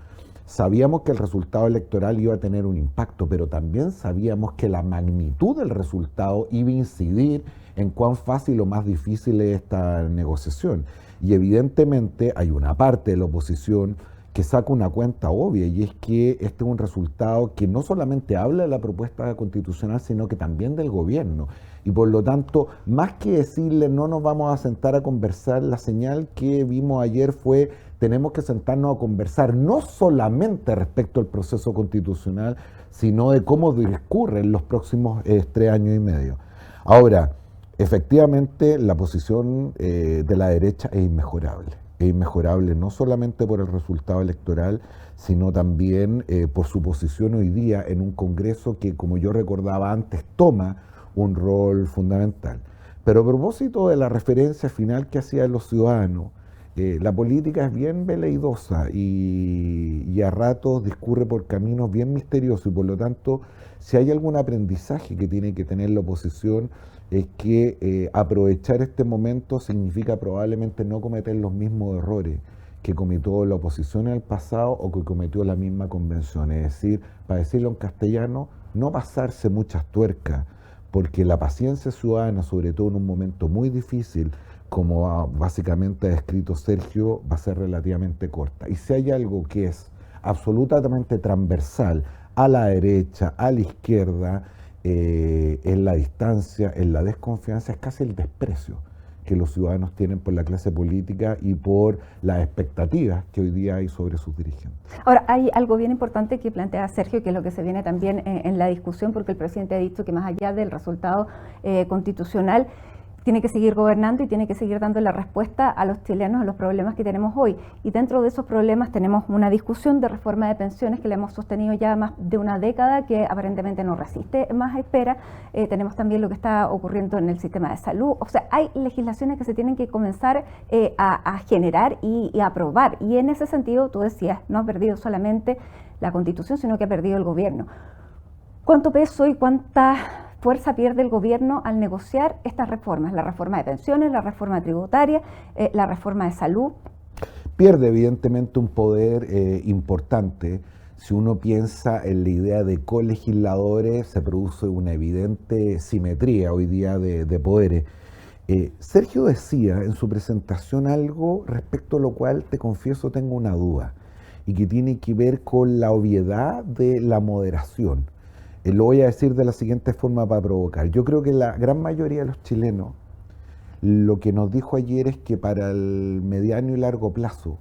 sabíamos que el resultado electoral iba a tener un impacto, pero también sabíamos que la magnitud del resultado iba a incidir en cuán fácil o más difícil es esta negociación. Y evidentemente hay una parte de la oposición que saca una cuenta obvia, y es que este es un resultado que no solamente habla de la propuesta constitucional, sino que también del gobierno. Y por lo tanto, más que decirle no nos vamos a sentar a conversar, la señal que vimos ayer fue tenemos que sentarnos a conversar no solamente respecto al proceso constitucional, sino de cómo discurre en los próximos 3 años y medio. Ahora, efectivamente, la posición de la derecha es inmejorable. Es inmejorable no solamente por el resultado electoral, sino también por su posición hoy día en un Congreso que, como yo recordaba antes, toma un rol fundamental. Pero a propósito de la referencia final que hacía de los ciudadanos, la política es bien veleidosa y a ratos discurre por caminos bien misteriosos, y por lo tanto, si hay algún aprendizaje que tiene que tener la oposición, es que aprovechar este momento significa probablemente no cometer los mismos errores que cometió la oposición en el pasado o que cometió la misma convención. Es decir, para decirlo en castellano, no pasarse muchas tuercas, porque la paciencia ciudadana, sobre todo en un momento muy difícil, como básicamente ha descrito Sergio, va a ser relativamente corta. Y si hay algo que es absolutamente transversal a la derecha, a la izquierda, en la distancia, en la desconfianza, es casi el desprecio que los ciudadanos tienen por la clase política y por las expectativas que hoy día hay sobre sus dirigentes. Ahora, hay algo bien importante que plantea Sergio, que es lo que se viene también en la discusión, porque el presidente ha dicho que más allá del resultado constitucional, tiene que seguir gobernando y tiene que seguir dando la respuesta a los chilenos a los problemas que tenemos hoy. Y dentro de esos problemas tenemos una discusión de reforma de pensiones que la hemos sostenido ya más de una década, que aparentemente no resiste más espera. Tenemos también lo que está ocurriendo en el sistema de salud. O sea, hay legislaciones que se tienen que comenzar a generar y a aprobar. Y en ese sentido, tú decías, no ha perdido solamente la Constitución, sino que ha perdido el gobierno. ¿Cuánto peso y cuánta fuerza pierde el gobierno al negociar estas reformas? La reforma de pensiones, la reforma tributaria, la reforma de salud. Pierde evidentemente un poder importante. Si uno piensa en la idea de colegisladores, se produce una evidente simetría hoy día de poderes. Sergio decía en su presentación algo respecto a lo cual, te confieso, tengo una duda, y que tiene que ver con la obviedad de la moderación. Lo voy a decir de la siguiente forma para provocar. Yo creo que la gran mayoría de los chilenos lo que nos dijo ayer es que para el mediano y largo plazo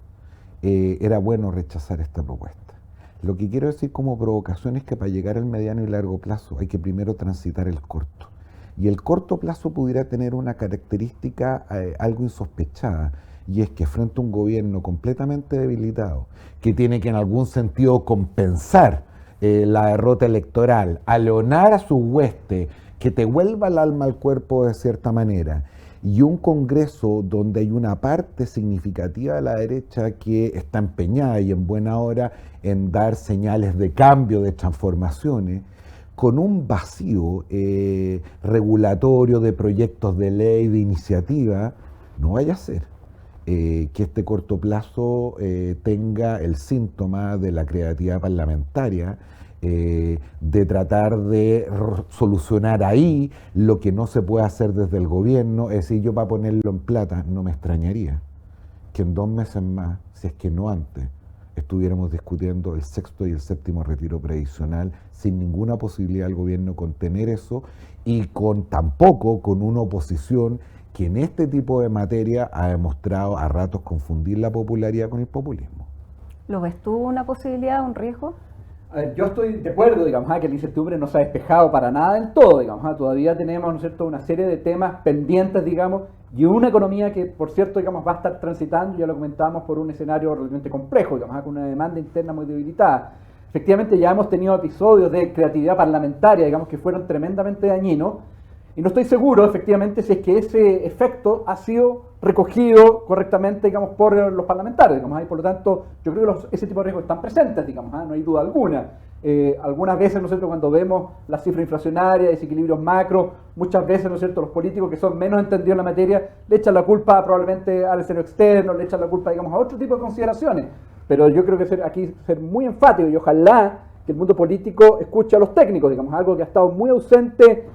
era bueno rechazar esta propuesta. Lo que quiero decir como provocación es que para llegar al mediano y largo plazo hay que primero transitar el corto. Y el corto plazo pudiera tener una característica algo insospechada, y es que frente a un gobierno completamente debilitado, que tiene que en algún sentido compensar la derrota electoral, aleonar a su hueste, que te vuelva el alma al cuerpo de cierta manera, y un Congreso donde hay una parte significativa de la derecha que está empeñada y en buena hora en dar señales de cambio, de transformaciones, con un vacío regulatorio de proyectos de ley, de iniciativa, no vaya a ser que este corto plazo tenga el síntoma de la creatividad parlamentaria, de tratar de solucionar ahí lo que no se puede hacer desde el gobierno. Es decir, yo para ponerlo en plata, no me extrañaría que en 2 meses más, si es que no antes, estuviéramos discutiendo el 6º y el 7º retiro previsional sin ninguna posibilidad del gobierno contener eso, y tampoco con una oposición que en este tipo de materia ha demostrado a ratos confundir la popularidad con el populismo. ¿Lo ves tú una posibilidad, un riesgo? A ver, yo estoy de acuerdo, digamos, que la incertidumbre no se ha despejado para nada en todo, digamos, todavía tenemos, ¿no es cierto?, una serie de temas pendientes, digamos, y una economía que, por cierto, digamos, va a estar transitando, ya lo comentábamos, por un escenario realmente complejo, digamos, con una demanda interna muy debilitada. Efectivamente, ya hemos tenido episodios de creatividad parlamentaria, digamos, que fueron tremendamente dañinos, y no estoy seguro, efectivamente, si es que ese efecto ha sido recogido correctamente, digamos, por los parlamentarios, digamos, y por lo tanto, yo creo que ese tipo de riesgos están presentes, digamos, no hay duda alguna. Algunas veces, ¿no es cierto?, cuando vemos las cifras inflacionarias, desequilibrios macro, muchas veces, ¿no es cierto?, los políticos que son menos entendidos en la materia le echan la culpa probablemente al escenario externo, le echan la culpa, digamos, a otro tipo de consideraciones. Pero yo creo que aquí ser muy enfático, y ojalá que el mundo político escuche a los técnicos, digamos, algo que ha estado muy ausente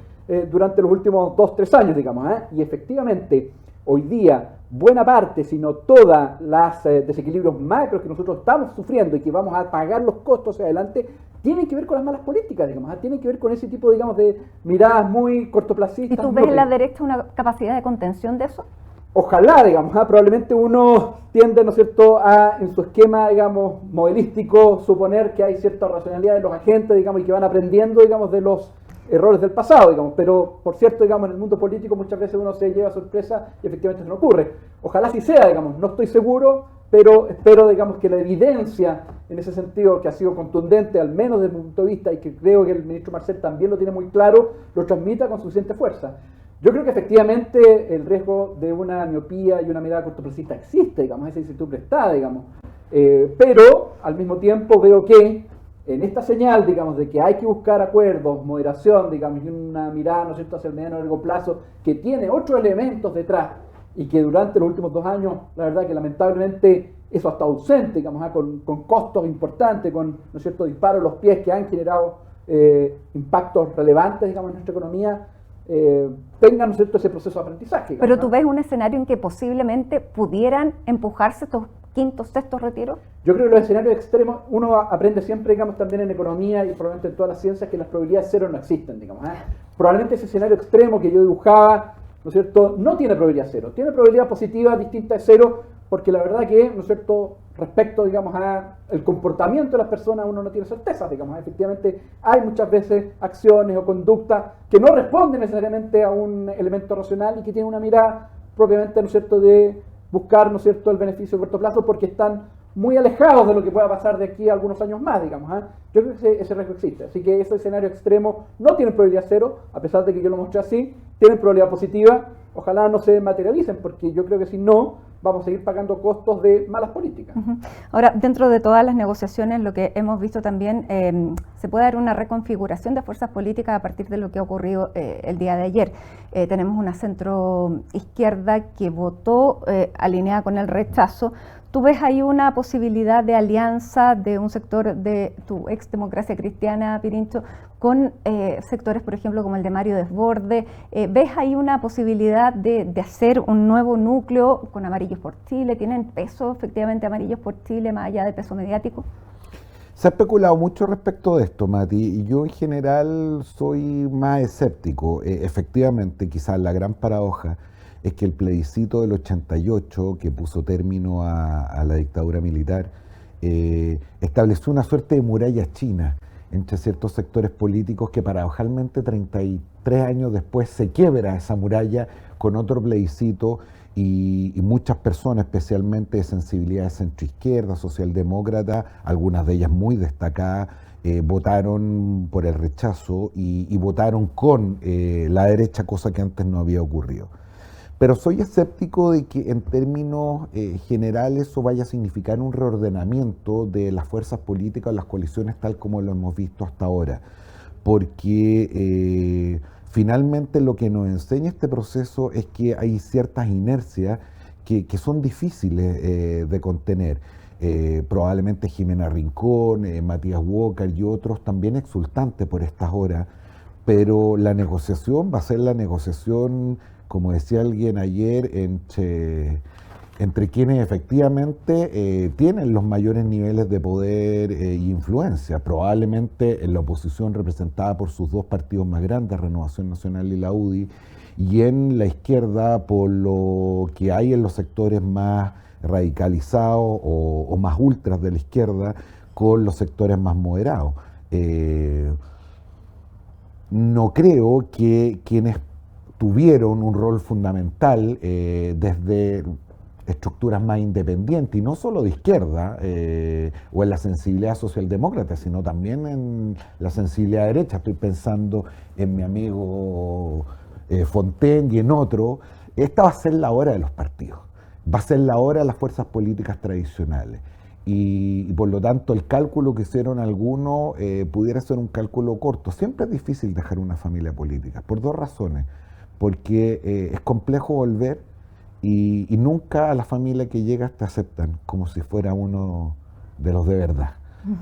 durante los últimos 2-3 años, digamos, y efectivamente hoy día buena parte, si no todas las desequilibrios macros que nosotros estamos sufriendo y que vamos a pagar los costos hacia adelante, tienen que ver con las malas políticas, digamos, tienen que ver con ese tipo, digamos, de miradas muy cortoplacistas. ¿Y tú ves en la derecha una capacidad de contención de eso? Ojalá, digamos, probablemente uno tiende, ¿no es cierto?, a, en su esquema, digamos, modelístico, suponer que hay cierta racionalidad de los agentes, digamos, y que van aprendiendo, digamos, de los errores del pasado, digamos, pero por cierto, digamos, en el mundo político muchas veces uno se lleva sorpresa y efectivamente eso no ocurre. Ojalá sí sea, digamos, no estoy seguro, pero espero, digamos, que la evidencia en ese sentido, que ha sido contundente, al menos desde mi punto de vista, y que creo que el ministro Marcel también lo tiene muy claro, lo transmita con suficiente fuerza. Yo creo que efectivamente el riesgo de una miopía y una mirada cortoplacista existe, digamos, esa incertidumbre está, digamos, pero al mismo tiempo veo que en esta señal, digamos, de que hay que buscar acuerdos, moderación, digamos, y una mirada, ¿no es cierto?, hacia el mediano y largo plazo, que tiene otros elementos detrás, y que durante los últimos 2 años, la verdad que lamentablemente eso ha estado ausente, digamos, con costos importantes, con, ¿no es cierto?, disparos a los pies que han generado impactos relevantes, digamos, en nuestra economía, tengan, ¿no es cierto?, ese proceso de aprendizaje. Pero tú ves un escenario en que posiblemente pudieran empujarse estos quintos, sextos retiros. Yo creo que los escenarios extremos, uno aprende siempre, digamos, también en economía y probablemente en todas las ciencias, que las probabilidades cero no existen, digamos. Probablemente ese escenario extremo que yo dibujaba, ¿no es cierto?, no tiene probabilidad cero, tiene probabilidad positiva distinta de cero, porque la verdad que, ¿no es cierto?, respecto, digamos, a el comportamiento de las personas, uno no tiene certeza, digamos. Efectivamente hay muchas veces acciones o conductas que no responden necesariamente a un elemento racional y que tienen una mirada propiamente, ¿no es cierto?, de buscar, ¿no es cierto?, el beneficio a corto plazo, porque están muy alejados de lo que pueda pasar de aquí a algunos años más, digamos. Yo creo que ese riesgo existe, así que ese escenario extremo no tiene probabilidad cero, a pesar de que yo lo mostré así, tienen probabilidad positiva, ojalá no se materialicen, porque yo creo que si no, vamos a seguir pagando costos de malas políticas. Ahora, dentro de todas las negociaciones, lo que hemos visto también, se puede dar una reconfiguración de fuerzas políticas a partir de lo que ha ocurrido el día de ayer. Tenemos una centro izquierda que votó alineada con el rechazo. ¿Tú ves ahí una posibilidad de alianza de un sector de tu ex democracia cristiana, Pirincho, con sectores, por ejemplo, como el de Mario Desbordes? ¿Ves ahí una posibilidad de hacer un nuevo núcleo con Amarillos por Chile? ¿Tienen peso efectivamente Amarillos por Chile más allá del peso mediático? Se ha especulado mucho respecto de esto, Mati, y yo en general soy más escéptico. Efectivamente, quizás la gran paradoja es que el plebiscito del 88, que puso término a la dictadura militar, estableció una suerte de muralla china entre ciertos sectores políticos que paradojalmente 33 años después se quiebra esa muralla con otro plebiscito y muchas personas, especialmente de sensibilidad de centroizquierda, socialdemócrata, algunas de ellas muy destacadas, votaron por el rechazo y votaron con la derecha, cosa que antes no había ocurrido. Pero soy escéptico de que en términos generales eso vaya a significar un reordenamiento de las fuerzas políticas, las coaliciones tal como lo hemos visto hasta ahora, porque finalmente lo que nos enseña este proceso es que hay ciertas inercias que son difíciles de contener. Probablemente Jimena Rincón, Matías Walker y otros también exultantes por estas horas, pero la negociación va a ser la negociación, como decía alguien ayer, entre quienes efectivamente tienen los mayores niveles de poder e influencia, probablemente en la oposición representada por sus dos partidos más grandes, Renovación Nacional y la UDI, y en la izquierda por lo que hay en los sectores más radicalizados o más ultras de la izquierda, con los sectores más moderados. No creo que quienes tuvieron un rol fundamental desde estructuras más independientes, y no solo de izquierda o en la sensibilidad socialdemócrata, sino también en la sensibilidad derecha. Estoy pensando en mi amigo Fontaine y en otro. Esta va a ser la hora de los partidos, va a ser la hora de las fuerzas políticas tradicionales. Y por lo tanto el cálculo que hicieron algunos pudiera ser un cálculo corto. Siempre es difícil dejar una familia política, por dos razones. Porque es complejo volver y nunca a la familia que llegas te aceptan como si fuera uno de los de verdad.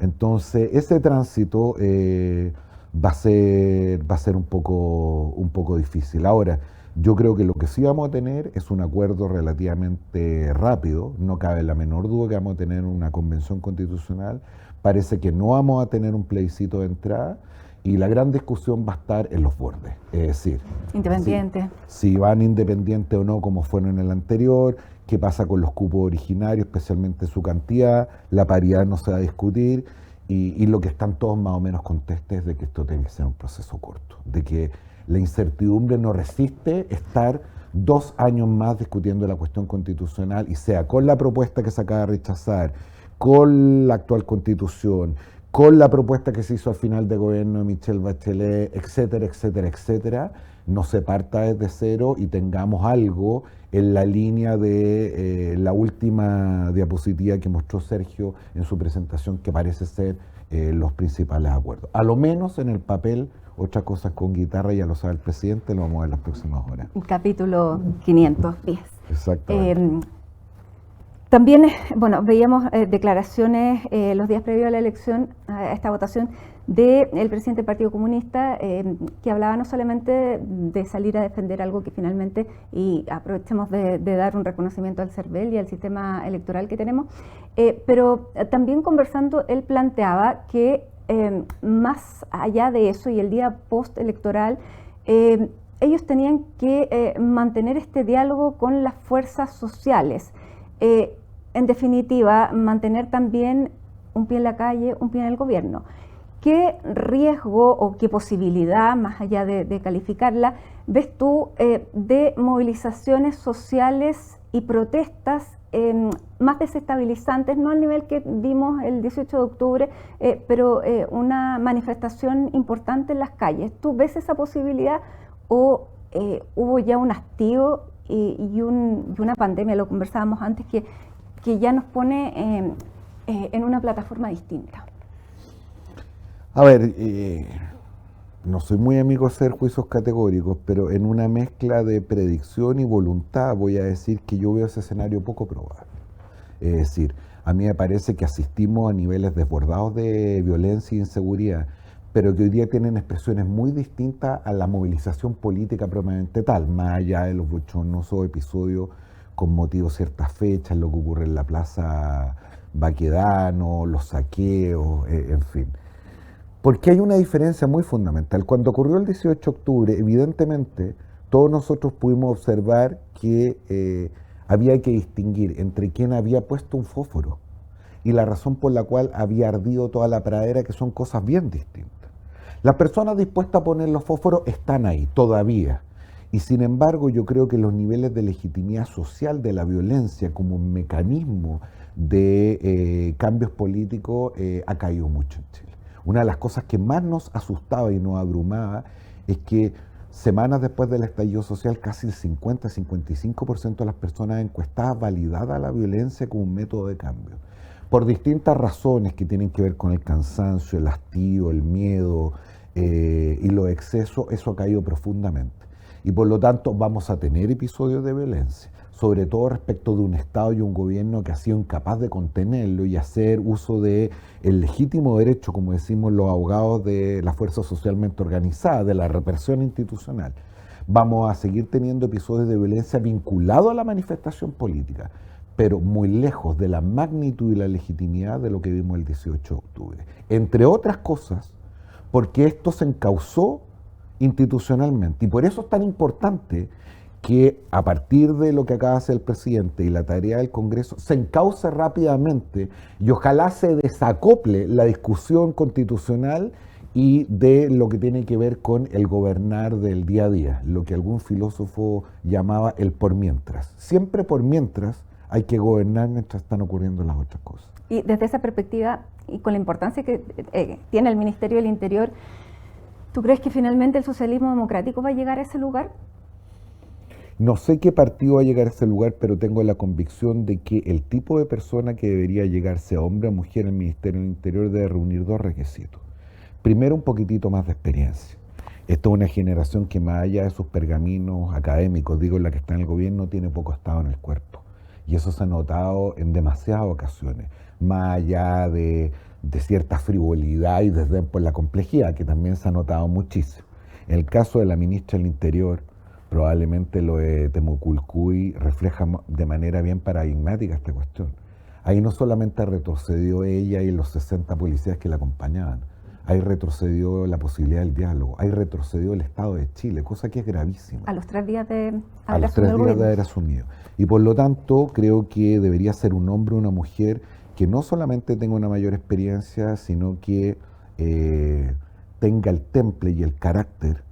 Entonces ese tránsito va a ser un poco difícil. Ahora, yo creo que lo que sí vamos a tener es un acuerdo relativamente rápido. No cabe la menor duda que vamos a tener una convención constitucional. Parece que no vamos a tener un plebiscito de entrada. Y la gran discusión va a estar en los bordes, es decir, independiente. Si van independientes o no, como fueron en el anterior, qué pasa con los cupos originarios, especialmente su cantidad, la paridad no se va a discutir, y lo que están todos más o menos contestes de que esto tiene que ser un proceso corto, de que la incertidumbre no resiste estar 2 años más discutiendo la cuestión constitucional, y sea con la propuesta que se acaba de rechazar, con la actual constitución, con la propuesta que se hizo al final de gobierno de Michelle Bachelet, etcétera, etcétera, etcétera, no se parta desde cero y tengamos algo en la línea de la última diapositiva que mostró Sergio en su presentación, que parece ser los principales acuerdos. A lo menos en el papel, otra cosa con guitarra, ya lo sabe el presidente, lo vamos a ver las próximas horas. Capítulo 510. Exactamente. También, bueno, veíamos declaraciones los días previos a la elección, a esta votación, del presidente del Partido Comunista, que hablaba no solamente de salir a defender algo que finalmente, y aprovechemos de dar un reconocimiento al CERVEL y al sistema electoral que tenemos, pero también conversando, él planteaba que más allá de eso y el día postelectoral, ellos tenían que mantener este diálogo con las fuerzas sociales. En definitiva, mantener también un pie en la calle, un pie en el gobierno. ¿Qué riesgo o qué posibilidad, más allá de calificarla, ves tú de movilizaciones sociales y protestas más desestabilizantes, no al nivel que vimos el 18 de octubre, pero una manifestación importante en las calles? ¿Tú ves esa posibilidad o hubo ya un hastío y una pandemia, lo conversábamos antes, que ya nos pone en una plataforma distinta? A ver, no soy muy amigo de hacer juicios categóricos, pero en una mezcla de predicción y voluntad voy a decir que yo veo ese escenario poco probable. Es decir, a mí me parece que asistimos a niveles desbordados de violencia e inseguridad, pero que hoy día tienen expresiones muy distintas a la movilización política propiamente tal, más allá de los bochornosos episodios con motivo de ciertas fechas, lo que ocurre en la Plaza Baquedano, los saqueos, en fin. Porque hay una diferencia muy fundamental. Cuando ocurrió el 18 de octubre, evidentemente, todos nosotros pudimos observar que había que distinguir entre quién había puesto un fósforo y la razón por la cual había ardido toda la pradera, que son cosas bien distintas. Las personas dispuestas a poner los fósforos están ahí, todavía. Y sin embargo, yo creo que los niveles de legitimidad social de la violencia como un mecanismo de cambios políticos ha caído mucho en Chile. Una de las cosas que más nos asustaba y nos abrumaba es que semanas después del estallido social, casi el 50-55% de las personas encuestadas validaba la violencia como un método de cambio. Por distintas razones que tienen que ver con el cansancio, el hastío, el miedo y los excesos, eso ha caído profundamente. Y por lo tanto vamos a tener episodios de violencia, sobre todo respecto de un Estado y un gobierno que ha sido incapaz de contenerlo y hacer uso del legítimo derecho, como decimos los abogados, de la fuerza socialmente organizada, de la represión institucional. Vamos a seguir teniendo episodios de violencia vinculados a la manifestación política, pero muy lejos de la magnitud y la legitimidad de lo que vimos el 18 de octubre. Entre otras cosas, porque esto se encauzó institucionalmente. Y por eso es tan importante que a partir de lo que acaba de hacer el presidente y la tarea del Congreso, se encauce rápidamente y ojalá se desacople la discusión constitucional y de lo que tiene que ver con el gobernar del día a día, lo que algún filósofo llamaba el por mientras. Siempre por mientras hay que gobernar mientras están ocurriendo las otras cosas. Y desde esa perspectiva, y con la importancia que tiene el Ministerio del Interior, ¿tú crees que finalmente el socialismo democrático va a llegar a ese lugar? No sé qué partido va a llegar a ese lugar, pero tengo la convicción de que el tipo de persona que debería llegar, sea hombre o mujer, en el Ministerio del Interior debe reunir dos requisitos. Primero, un poquitito más de experiencia. Esta es una generación que, más allá de sus pergaminos académicos, digo, la que está en el gobierno, tiene poco estado en el cuerpo. Y eso se ha notado en demasiadas ocasiones, más allá de cierta frivolidad y desdén por la complejidad, que también se ha notado muchísimo. En el caso de la ministra del Interior, probablemente lo de Temuculcuy refleja de manera bien paradigmática esta cuestión. Ahí no solamente retrocedió ella y los 60 policías que la acompañaban, ahí retrocedió la posibilidad del diálogo, ahí retrocedió el Estado de Chile, cosa que es gravísima. A los 3 días de haber asumido. Y por lo tanto, creo que debería ser un hombre o una mujer que no solamente tenga una mayor experiencia, sino que tenga el temple y el carácter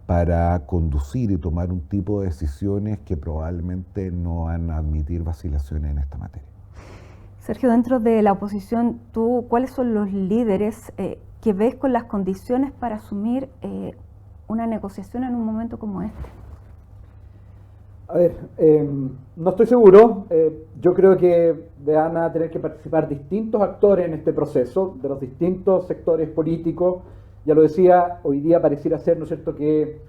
para conducir y tomar un tipo de decisiones que probablemente no van a admitir vacilaciones en esta materia. Sergio, dentro de la oposición, ¿tú cuáles son los líderes que ves con las condiciones para asumir una negociación en un momento como este? A ver, no estoy seguro. Yo creo que van a tener que participar distintos actores en este proceso, de los distintos sectores políticos. Ya lo decía, hoy día pareciera ser, ¿no es cierto?, que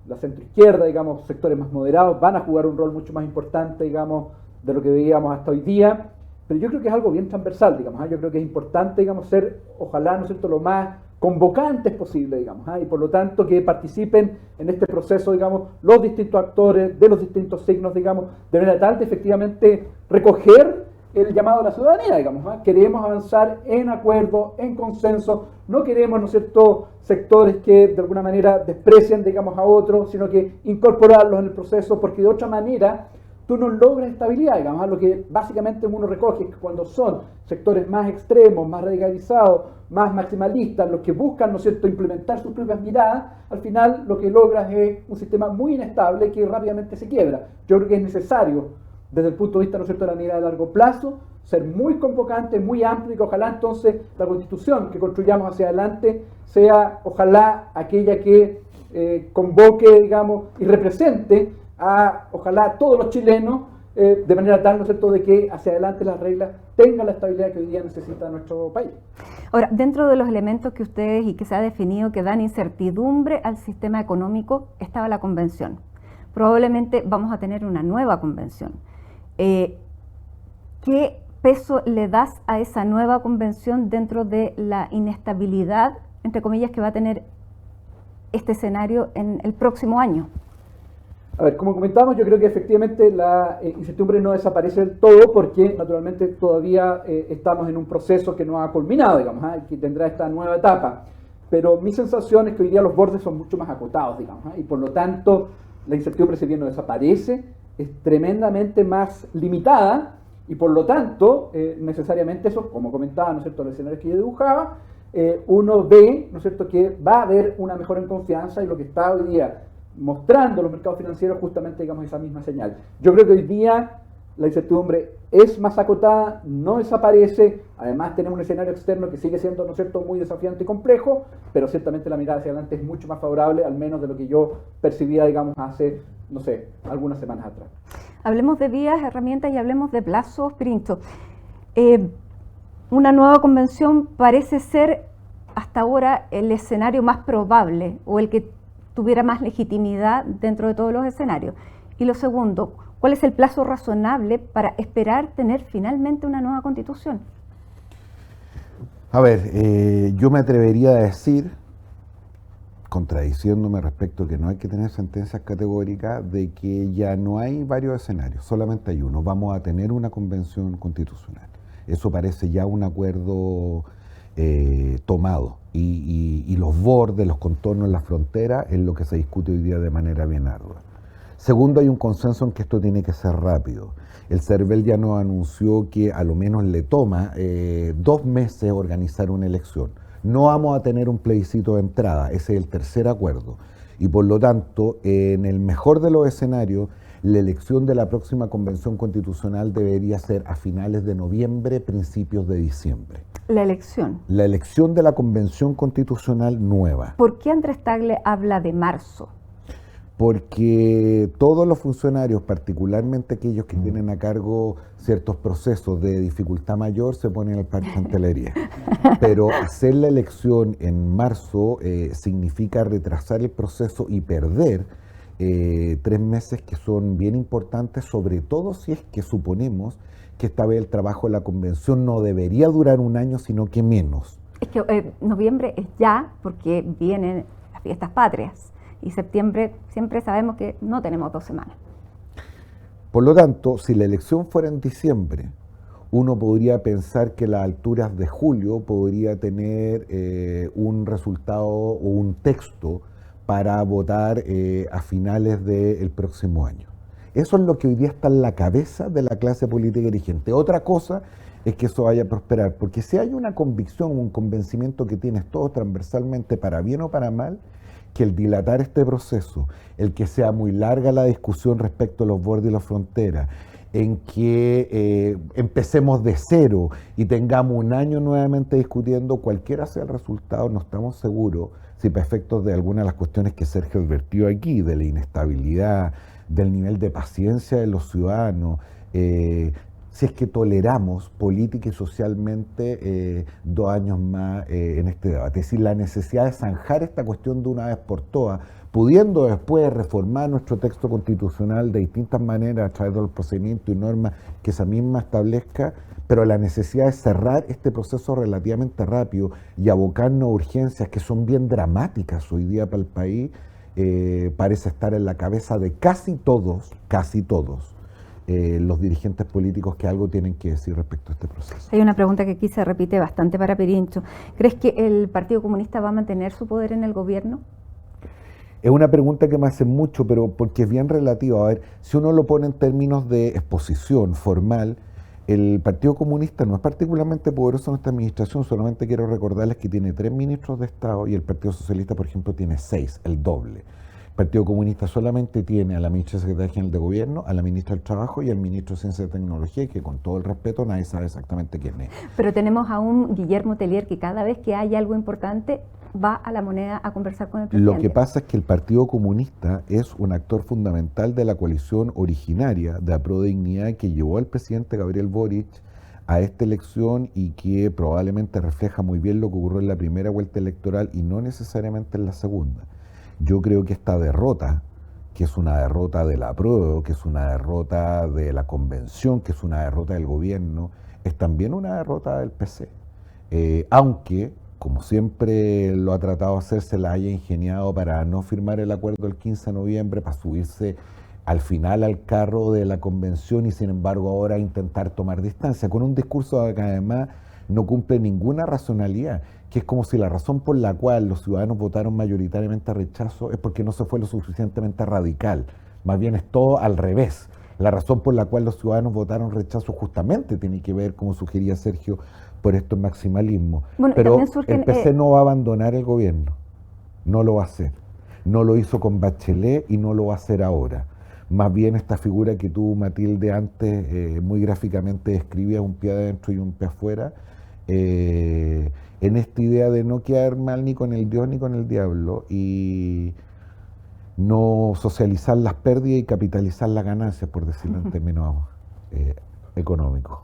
la centroizquierda, digamos, sectores más moderados, van a jugar un rol mucho más importante, digamos, de lo que veíamos hasta hoy día. Pero yo creo que es algo bien transversal, digamos, yo creo que es importante, digamos, ser, ojalá, ¿no es cierto?, lo más convocantes posible, digamos, y por lo tanto que participen en este proceso, digamos, los distintos actores de los distintos signos, digamos, de manera tal de efectivamente recoger el llamado de la ciudadanía, digamos, queremos avanzar en acuerdo, en consenso, no queremos, ¿no es cierto?, sectores que de alguna manera desprecian, digamos, a otros, sino que incorporarlos en el proceso, porque de otra manera tú no logras estabilidad, digamos, lo que básicamente uno recoge es que cuando son sectores más extremos, más radicalizados, más maximalistas, los que buscan, ¿no es cierto?, implementar sus propias miradas, al final lo que logras es un sistema muy inestable que rápidamente se quiebra. Yo creo que es necesario, desde el punto de vista, ¿no es cierto?, de la mirada a largo plazo, ser muy convocante, muy amplio, y que ojalá entonces la Constitución que construyamos hacia adelante sea, ojalá, aquella que convoque, digamos, y represente a, ojalá, todos los chilenos, de manera tal, ¿no es cierto?, de que hacia adelante las reglas tengan la estabilidad que hoy día necesita nuestro país. Ahora, dentro de los elementos que ustedes y que se ha definido que dan incertidumbre al sistema económico, estaba la convención. Probablemente vamos a tener una nueva convención. ¿Qué peso le das a esa nueva convención dentro de la inestabilidad, entre comillas, que va a tener este escenario en el próximo año? A ver, como comentábamos, yo creo que efectivamente la incertidumbre no desaparece del todo porque naturalmente todavía estamos en un proceso que no ha culminado, digamos, que tendrá esta nueva etapa. Pero mi sensación es que hoy día los bordes son mucho más acotados, digamos, y por lo tanto la incertidumbre, si bien no desaparece, es tremendamente más limitada y por lo tanto necesariamente eso, como comentaba, ¿no es cierto?, los escenarios que yo dibujaba, uno ve, ¿no es cierto?, que va a haber una mejora en confianza y lo que está hoy día mostrando los mercados financieros justamente, digamos, esa misma señal. Yo creo que hoy día la incertidumbre es más acotada, no desaparece, además tenemos un escenario externo que sigue siendo, ¿no es cierto?, muy desafiante y complejo, pero ciertamente la mirada hacia adelante es mucho más favorable, al menos de lo que yo percibía, digamos, hace, no sé, algunas semanas atrás. Hablemos de vías, herramientas y hablemos de plazos, Pirincho. Una nueva convención parece ser hasta ahora el escenario más probable o el que tuviera más legitimidad dentro de todos los escenarios. Y lo segundo, ¿cuál es el plazo razonable para esperar tener finalmente una nueva constitución? A ver, yo me atrevería a decir, contradiciéndome respecto a que no hay que tener sentencias categóricas, de que ya no hay varios escenarios, solamente hay uno. Vamos a tener una convención constitucional. Eso parece ya un acuerdo tomado. Y los bordes, los contornos, las fronteras es lo que se discute hoy día de manera bien ardua. Segundo, hay un consenso en que esto tiene que ser rápido. El CERVEL ya nos anunció que a lo menos le toma 2 meses organizar una elección. No vamos a tener un plebiscito de entrada, ese es el tercer acuerdo. Y por lo tanto, en el mejor de los escenarios, la elección de la próxima convención constitucional debería ser a finales de noviembre, principios de diciembre. La elección. La elección de la convención constitucional nueva. ¿Por qué Andrés Tagle habla de marzo? Porque todos los funcionarios, particularmente aquellos que tienen a cargo ciertos procesos de dificultad mayor, se ponen el parche ante la herida. Pero hacer la elección en marzo significa retrasar el proceso y perder 3 meses que son bien importantes, sobre todo si es que suponemos que esta vez el trabajo de la convención no debería durar 1 año, sino que menos. Es que noviembre es ya, porque vienen las fiestas patrias. Y septiembre siempre sabemos que no tenemos 2 semanas. Por lo tanto, si la elección fuera en diciembre, uno podría pensar que a las alturas de julio podría tener un resultado o un texto para votar a finales del próximo año. Eso es lo que hoy día está en la cabeza de la clase política dirigente. Otra cosa es que eso vaya a prosperar, porque si hay una convicción, un convencimiento que tienes todos transversalmente, para bien o para mal, que el dilatar este proceso, el que sea muy larga la discusión respecto a los bordes y las fronteras, en que empecemos de cero y tengamos 1 año nuevamente discutiendo, cualquiera sea el resultado, no estamos seguros si para efectos de alguna de las cuestiones que Sergio advirtió aquí, de la inestabilidad, del nivel de paciencia de los ciudadanos, si es que toleramos política y socialmente 2 años más en este debate. Es decir, la necesidad de zanjar esta cuestión de una vez por todas, pudiendo después reformar nuestro texto constitucional de distintas maneras a través de los procedimientos y normas que esa misma establezca, pero la necesidad de cerrar este proceso relativamente rápido y abocarnos a urgencias que son bien dramáticas hoy día para el país, parece estar en la cabeza de casi todos, los dirigentes políticos que algo tienen que decir respecto a este proceso. Hay una pregunta que aquí se repite bastante para Pirincho. ¿Crees que el Partido Comunista va a mantener su poder en el gobierno? Es una pregunta que me hacen mucho, pero porque es bien relativa. A ver, si uno lo pone en términos de exposición formal, el Partido Comunista no es particularmente poderoso en esta administración. Solamente quiero recordarles que tiene 3 ministros de Estado y el Partido Socialista, por ejemplo, tiene 6, el doble. El Partido Comunista solamente tiene a la ministra Secretaria General de Gobierno, a la ministra del Trabajo y al ministro de Ciencia y Tecnología, que con todo el respeto nadie sabe exactamente quién es. Pero tenemos a un Guillermo Tellier que cada vez que hay algo importante va a la Moneda a conversar con el presidente. Lo que pasa es que el Partido Comunista es un actor fundamental de la coalición originaria de Apro Dignidad que llevó al presidente Gabriel Boric a esta elección y que probablemente refleja muy bien lo que ocurrió en la primera vuelta electoral y no necesariamente en la segunda. Yo creo que esta derrota, que es una derrota de la apruebo, que es una derrota de la convención, que es una derrota del gobierno, es también una derrota del PC. Aunque, como siempre lo ha tratado de hacer, se la haya ingeniado para no firmar el acuerdo el 15 de noviembre, para subirse al final al carro de la convención y sin embargo ahora intentar tomar distancia, con un discurso que además no cumple ninguna racionalidad, que es como si la razón por la cual los ciudadanos votaron mayoritariamente a rechazo es porque no se fue lo suficientemente radical. Más bien es todo al revés. La razón por la cual los ciudadanos votaron rechazo justamente tiene que ver, como sugería Sergio, por estos maximalismos. Bueno, pero el PC no va a abandonar el gobierno. No lo va a hacer. No lo hizo con Bachelet y no lo va a hacer ahora. Más bien esta figura que tú, Matilde, antes muy gráficamente describías, un pie adentro y un pie afuera, en esta idea de no quedar mal ni con el Dios ni con el diablo y no socializar las pérdidas y capitalizar las ganancias, por decirlo en términos económicos.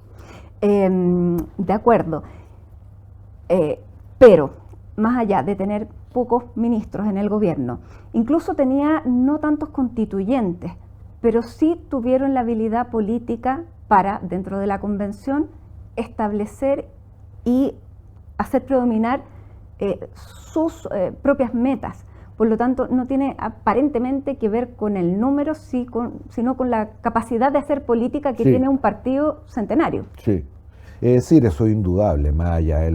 De acuerdo, pero más allá de tener pocos ministros en el gobierno, incluso tenía no tantos constituyentes, pero sí tuvieron la habilidad política para, dentro de la convención, establecer y hacer predominar sus propias metas. Por lo tanto, no tiene aparentemente que ver con el número, sino con la capacidad de hacer política que tiene un partido centenario. Sí, es decir, eso es indudable, más allá de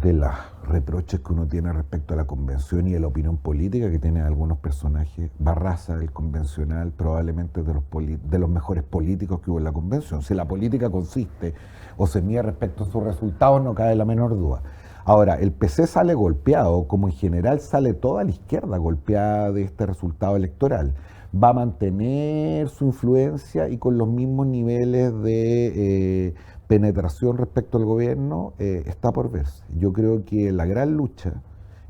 de los reproches que uno tiene respecto a la convención y a la opinión política que tienen algunos personajes. Barraza, el convencional, probablemente de los mejores políticos que hubo en la convención. Si la política consiste o se mide respecto a sus resultados, no cabe la menor duda. Ahora, el PC sale golpeado, como en general sale toda la izquierda golpeada de este resultado electoral. Va a mantener su influencia y con los mismos niveles de penetración respecto al gobierno está por verse. Yo creo que la gran lucha,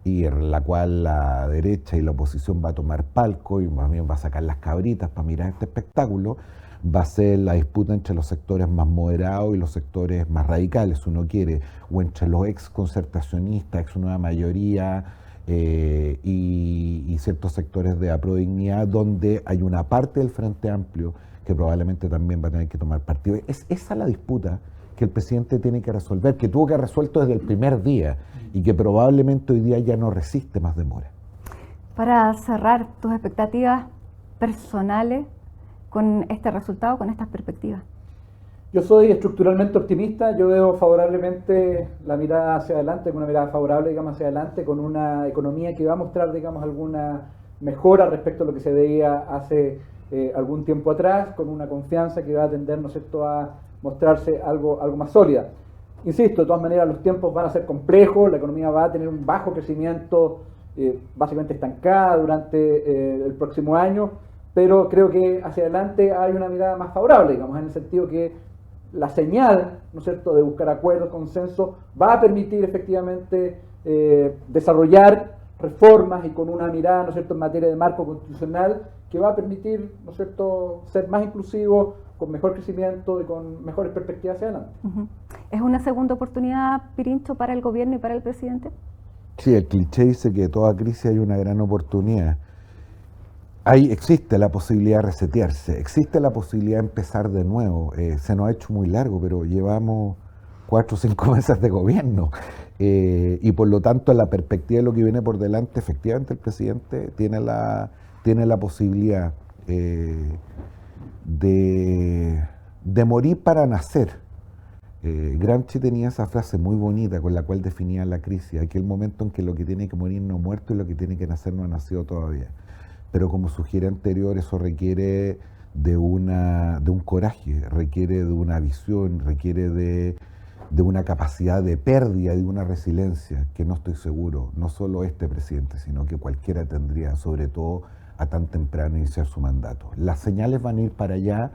y en la cual la derecha y la oposición va a tomar palco y más bien va a sacar las cabritas para mirar este espectáculo, va a ser la disputa entre los sectores más moderados y los sectores más radicales, si uno quiere, o entre los ex concertacionistas, ex nueva mayoría y ciertos sectores de aprodignidad, donde hay una parte del Frente Amplio que probablemente también va a tener que tomar partido. Es esa la disputa que el presidente tiene que resolver, que tuvo que haber resuelto desde el primer día y que probablemente hoy día ya no resiste más demora. Para cerrar, tus expectativas personales con este resultado, con estas perspectivas. Yo soy estructuralmente optimista, yo veo favorablemente la mirada hacia adelante, con una mirada favorable, digamos, hacia adelante, con una economía que va a mostrar, digamos, alguna mejora respecto a lo que se veía hace algún tiempo atrás, con una confianza que va a tender, ¿no es cierto?, a mostrarse algo más sólida. Insisto, de todas maneras los tiempos van a ser complejos, la economía va a tener un bajo crecimiento, básicamente estancada durante el próximo año, pero creo que hacia adelante hay una mirada más favorable, digamos, en el sentido que la señal, ¿no es cierto?, de buscar acuerdos, consenso, va a permitir efectivamente desarrollar reformas y con una mirada, ¿no es cierto?, en materia de marco constitucional que va a permitir, ¿no es cierto?, ser más inclusivo, con mejor crecimiento y con mejores perspectivas hacia adelante. ¿Es una segunda oportunidad, Pirincho, para el gobierno y para el presidente? Sí, el cliché dice que de toda crisis hay una gran oportunidad. Ahí existe la posibilidad de resetearse, existe la posibilidad de empezar de nuevo. Se nos ha hecho muy largo, pero llevamos 4 o 5 meses de gobierno. Y por lo tanto, en la perspectiva de lo que viene por delante, efectivamente el presidente tiene la posibilidad de morir para nacer. Gramsci tenía esa frase muy bonita con la cual definía la crisis, aquel momento en que lo que tiene que morir no ha muerto y lo que tiene que nacer no ha nacido todavía. Pero como sugiere anterior, eso requiere de un coraje, requiere de una visión, requiere de una capacidad de pérdida, de una resiliencia que no estoy seguro, no solo este presidente, sino que cualquiera tendría, sobre todo a tan temprano iniciar su mandato. Las señales van a ir para allá,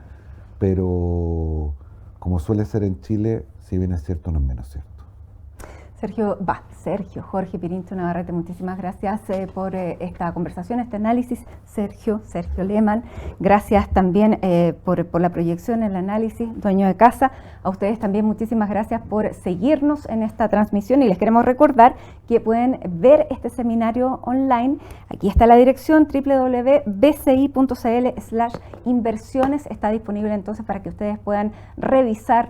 pero como suele ser en Chile, si bien es cierto, no es menos cierto. Jorge Pirincho Navarrete, muchísimas gracias por esta conversación, este análisis. Sergio Lehmann, gracias también por la proyección, el análisis, dueño de casa. A ustedes también muchísimas gracias por seguirnos en esta transmisión y les queremos recordar que pueden ver este seminario online. Aquí está la dirección www.bci.cl/inversiones. Está disponible entonces para que ustedes puedan revisar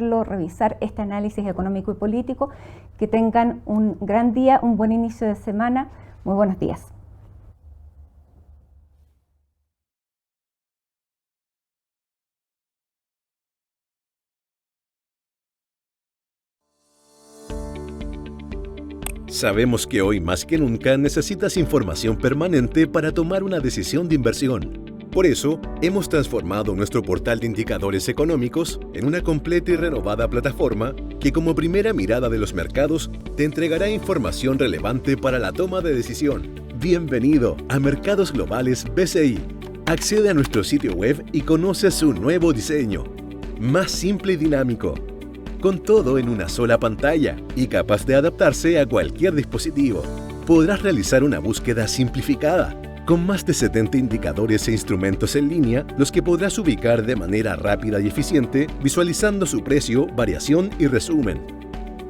este análisis económico y político. Que tengan un gran día, un buen inicio de semana. Muy buenos días. Sabemos que hoy más que nunca necesitas información permanente para tomar una decisión de inversión. Por eso, hemos transformado nuestro portal de indicadores económicos en una completa y renovada plataforma que como primera mirada de los mercados te entregará información relevante para la toma de decisión. Bienvenido a Mercados Globales BCI. Accede a nuestro sitio web y conoce su nuevo diseño. Más simple y dinámico, con todo en una sola pantalla y capaz de adaptarse a cualquier dispositivo. Podrás realizar una búsqueda simplificada, con más de 70 indicadores e instrumentos en línea, los que podrás ubicar de manera rápida y eficiente, visualizando su precio, variación y resumen.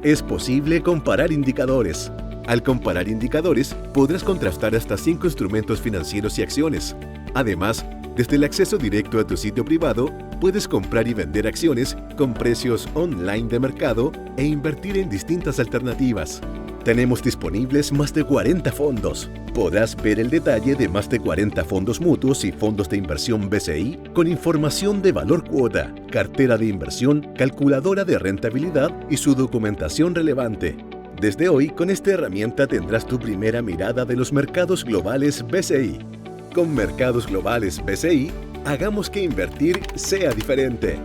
Es posible comparar indicadores. Al comparar indicadores, podrás contrastar hasta 5 instrumentos financieros y acciones. Además, desde el acceso directo a tu sitio privado, puedes comprar y vender acciones con precios online de mercado e invertir en distintas alternativas. Tenemos disponibles más de 40 fondos. Podrás ver el detalle de más de 40 fondos mutuos y fondos de inversión BCI con información de valor cuota, cartera de inversión, calculadora de rentabilidad y su documentación relevante. Desde hoy, con esta herramienta tendrás tu primera mirada de los mercados globales BCI. Con Mercados Globales BCI, hagamos que invertir sea diferente.